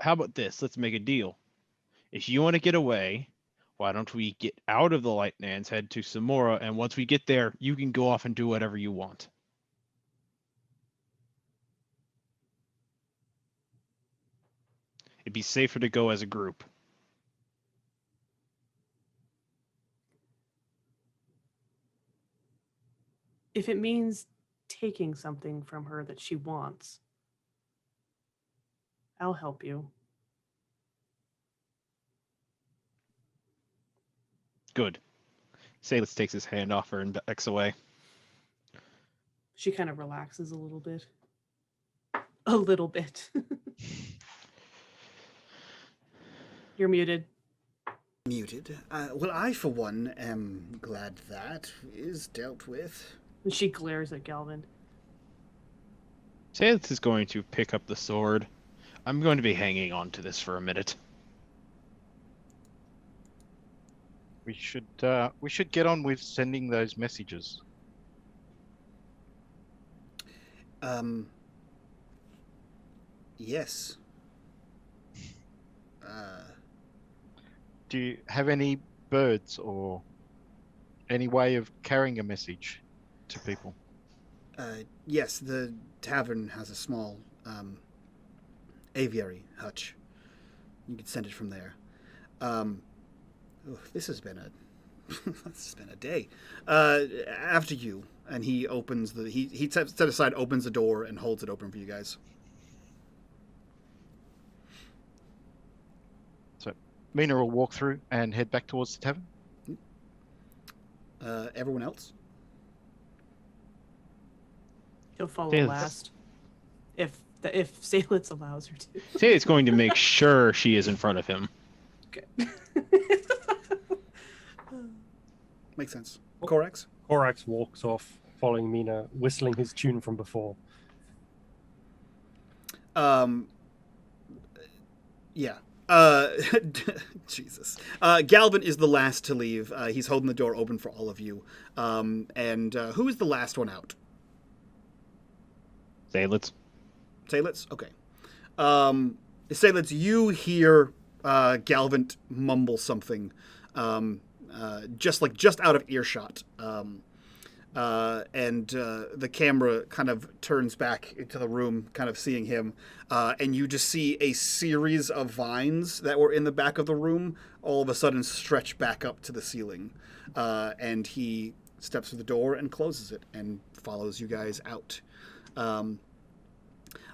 how about this? Let's make a deal. If you want to get away, why don't we get out of the Lightlands, head to Samora, and once we get there, you can go off and do whatever you want. It'd be safer to go as a group. If it means taking something from her that she wants, I'll help you. Good. Seydlitz takes his hand off her and backs away. She kind of relaxes a little bit. A little bit. You're muted. Muted. Well, I, for one, am glad that is dealt with. And she glares at Galvin. Seydlitz is going to pick up the sword. I'm going to be hanging on to this for a minute. We should get on with sending those messages. Yes. Do you have any birds or any way of carrying a message to people? Yes, the tavern has a small aviary hutch. You could send it from there. This has been a day. After you, and he opens he set aside, opens the door, and holds it open for you guys. So Mina will walk through and head back towards the tavern. Everyone else? He'll follow Seydlitz. last. If Seydlitz allows her to. Seydlitz going to make sure she is in front of him. Okay. Makes sense. Corax? Corax walks off, following Mina, whistling his tune from before. Yeah. Jesus. Galvin is the last to leave. He's holding the door open for all of you. And who is the last one out? Seydlitz. Seydlitz? Okay. Seydlitz, you hear Galvin mumble something, just out of earshot. And the camera kind of turns back into the room, kind of seeing him, and you just see a series of vines that were in the back of the room all of a sudden stretch back up to the ceiling. And he steps through the door and closes it and follows you guys out.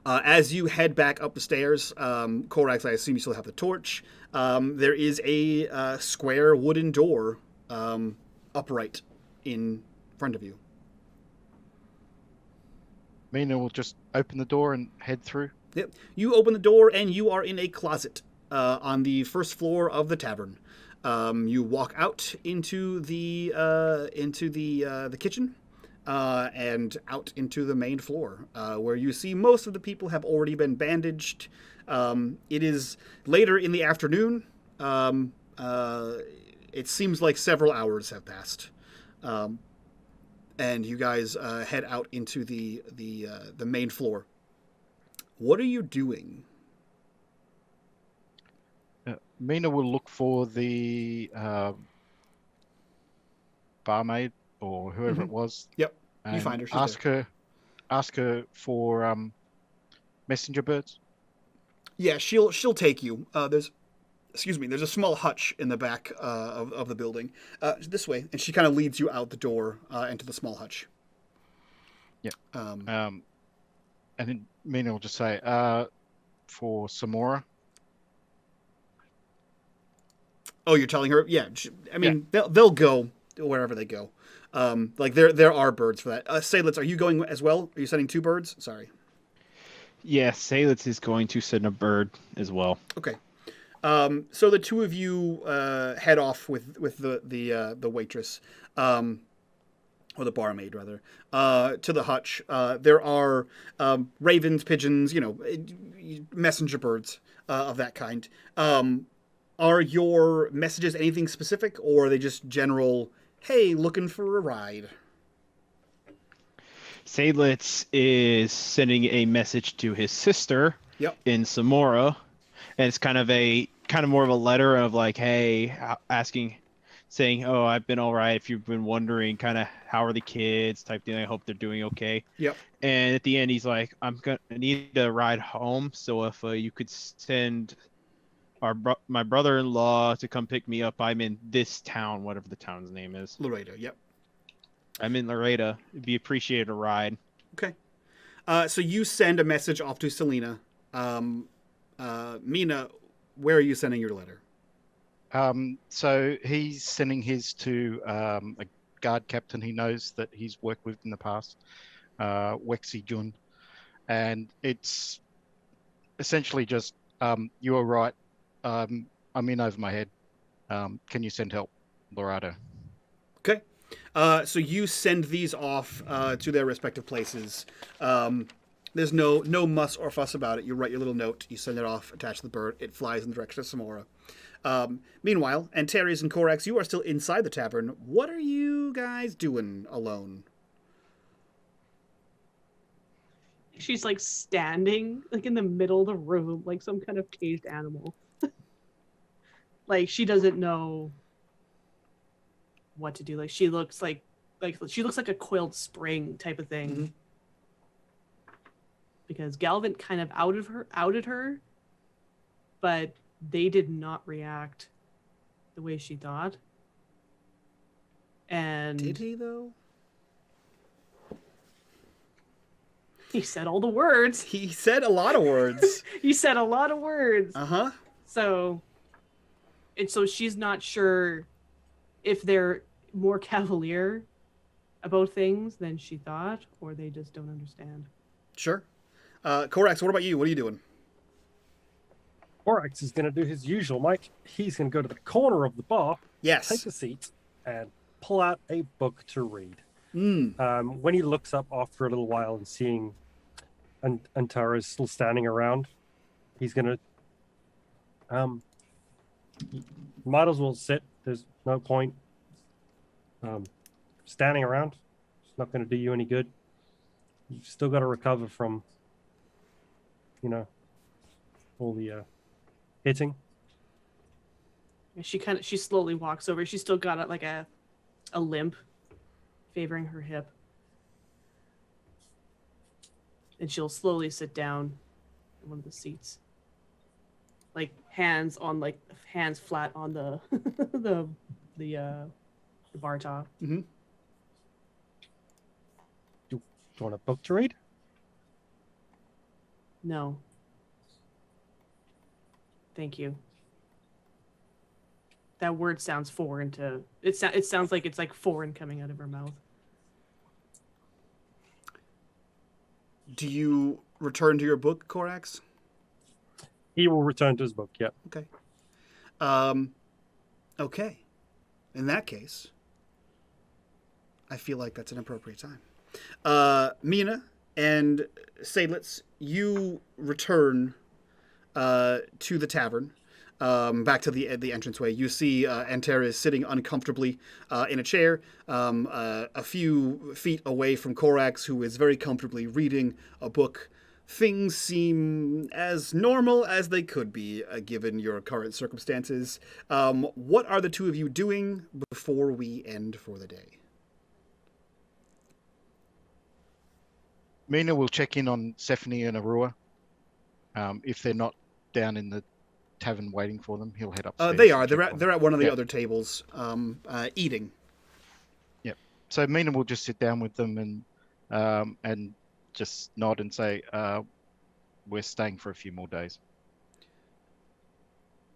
As you head back up the stairs, Corax, I assume you still have the torch. There is a square wooden door upright in front of you. Mina will just open the door and head through. Yep. You open the door and you are in a closet. on the first floor of the tavern. You walk out into the kitchen and out into the main floor, where you see most of the people have already been bandaged. It is later in the afternoon. It seems like several hours have passed, and you guys head out into the main floor. What are you doing? Mina will look for the barmaid or whoever it was. Yep, you and find her. She's there. Ask her for messenger birds. Yeah, she'll take you. There's a small hutch in the back of the building. This way, and she kind of leads you out the door into the small hutch. Yeah. And then Mina will just say, for Samora. Oh, you're telling her? Yeah. They'll go wherever they go. Like there are birds for that. Seydlitz, are you going as well? Are you sending 2 birds? Sorry. Yeah, Seydlitz is going to send a bird as well. Okay. So the 2 of you head off with the waitress, or the barmaid rather, to the hutch. There are ravens, pigeons, messenger birds of that kind. Are your messages anything specific, or are they just general, hey, looking for a ride? Seydlitz is sending a message to his sister in Samora, and it's kind of more of a letter of like, hey, saying, oh, I've been all right. If you've been wondering, kind of how are the kids type thing. I hope they're doing okay. Yep. And at the end, he's like, I need a ride home. So if you could send my brother-in-law to come pick me up. I'm in this town, whatever the town's name is. Laredo, yep. I'm in Laredo. It'd be appreciated a ride. Okay. So you send a message off to Selena. Mina, where are you sending your letter? So he's sending his to a guard captain he knows that he's worked with in the past, Wexy Jun. And it's essentially just, you are right. I'm in over my head. Can you send help, Laredo? Okay. So you send these off to their respective places. There's no muss or fuss about it. You write your little note. You send it off, attach the bird. It flies in the direction of Samora. Meanwhile, Antares and Corax, you are still inside the tavern. What are you guys doing alone? She's like standing like in the middle of the room, like some kind of caged animal. Like she doesn't know what to do. Like she looks like a coiled spring type of thing. Mm-hmm. Because Galvin kind of outed her, but they did not react the way she thought. And did he though? He said all the words. He said a lot of words. He said a lot of words. Uh-huh. So she's not sure if they're more cavalier about things than she thought, or they just don't understand. Sure. Corax, what about you? What are you doing? Corax is going to do his usual, Mike. He's going to go to the corner of the bar, yes, take a seat, and pull out a book to read. Mm. When he looks up after a little while and seeing Antara is still standing around, he's going to... might as well sit. There's no point standing around. It's not going to do you any good. You've still got to recover from, all the hitting. She slowly walks over. She's still got like a limp, favoring her hip, and she'll slowly sit down in one of the seats, like hands flat on the the bar top. Mm-hmm. Do you want a book to read? No. Thank you. That word sounds foreign to it. It sounds like it's like foreign coming out of her mouth. Do you return to your book, Corax? He will return to his book. Yeah. Okay. Okay. In that case, I feel like that's an appropriate time. Mina and Seydlitz, you return to the tavern, back to the entranceway. You see Antera is sitting uncomfortably in a chair, a few feet away from Korax, who is very comfortably reading a book. Things seem as normal as they could be, given your current circumstances. What are the two of you doing before we end for the day? Mina will check in on Stephanie and Arua. If they're not down in the tavern waiting for them, he'll head upstairs. They are. and check on They're at one of the Yep. other tables, eating. Yep. So Mina will just sit down with them and just nod and say, "We're staying for a few more days."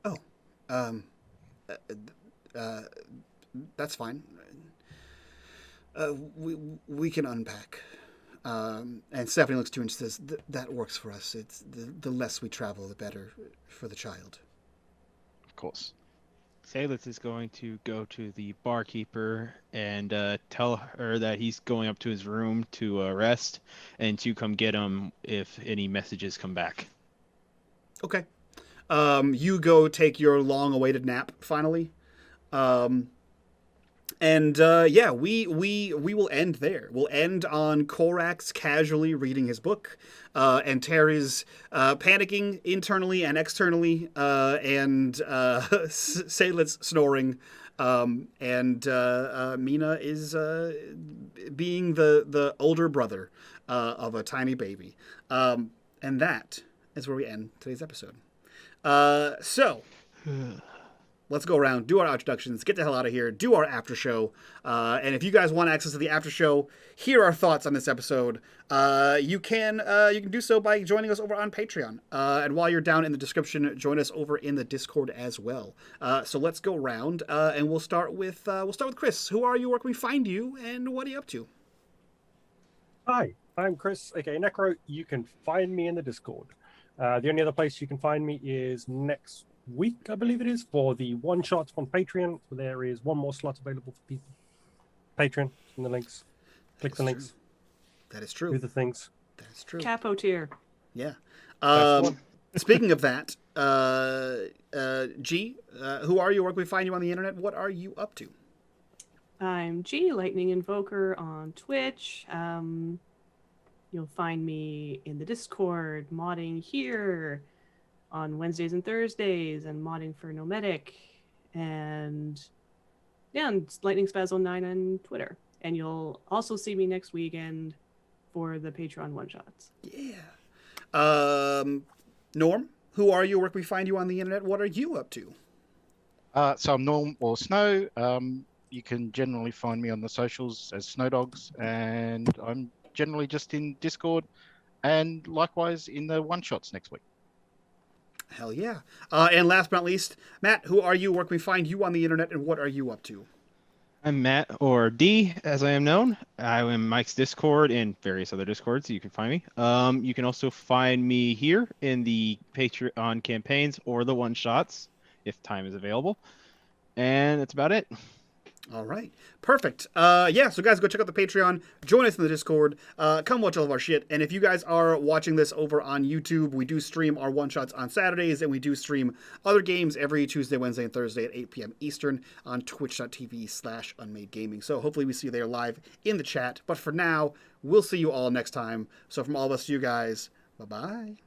Oh, that's fine. We can unpack. And Stephanie looks to you and says, "That works for us. It's the less we travel, the better for the child." Of course. Seydlitz is going to go to the barkeeper and tell her that he's going up to his room to rest and to come get him if any messages come back. Okay. You go take your long-awaited nap finally. Yeah, we will end there. We'll end on Korax casually reading his book, and Terry's panicking internally and externally, and Seydlitz snoring, and Mina is being the older brother of a tiny baby. And that is where we end today's episode. So... Let's go around, do our introductions, get the hell out of here, do our after show. And if you guys want access to the after show, hear our thoughts on this episode, you can do so by joining us over on Patreon. And while you're down in the description, join us over in the Discord as well. So let's go around, and we'll start with Chris. Who are you? Where can we find you? And what are you up to? Hi, I'm Chris, aka Necro. You can find me in the Discord. The only other place you can find me is next week, I believe it is, for the one-shots on Patreon. So there is one more slot available for people. Patreon, in the links. Click the links. That is true. Do the things. That's true. Capo tier. Yeah. That's the one. Speaking of that, G, who are you? Where can we find you on the internet? What are you up to? I'm G, Lightning Invoker on Twitch. You'll find me in the Discord, modding here on Wednesdays and Thursdays, and modding for Nomadic, and Lightning Spaz 09 on Twitter. And you'll also see me next weekend for the Patreon one-shots. Yeah. Norm, who are you? Where can we find you on the internet? What are you up to? So I'm Norm or Snow. You can generally find me on the socials as Snow Dogs, and I'm generally just in Discord, and likewise in the one-shots next week. Hell yeah. And last but not least, Matt, who are you? Where can we find you on the internet, and what are you up to? I'm Matt, or D, as I am known. I am Mike's Discord and various other Discords, so you can find me. You can also find me here in the Patreon campaigns or the one-shots, if time is available. And that's about it. All right. Perfect. So guys, go check out the Patreon. Join us in the Discord. Come watch all of our shit. And if you guys are watching this over on YouTube, we do stream our one-shots on Saturdays, and we do stream other games every Tuesday, Wednesday, and Thursday at 8 p.m. Eastern on twitch.tv/unMadeGaming. So hopefully we see you there live in the chat. But for now, we'll see you all next time. So from all of us to you guys, bye-bye.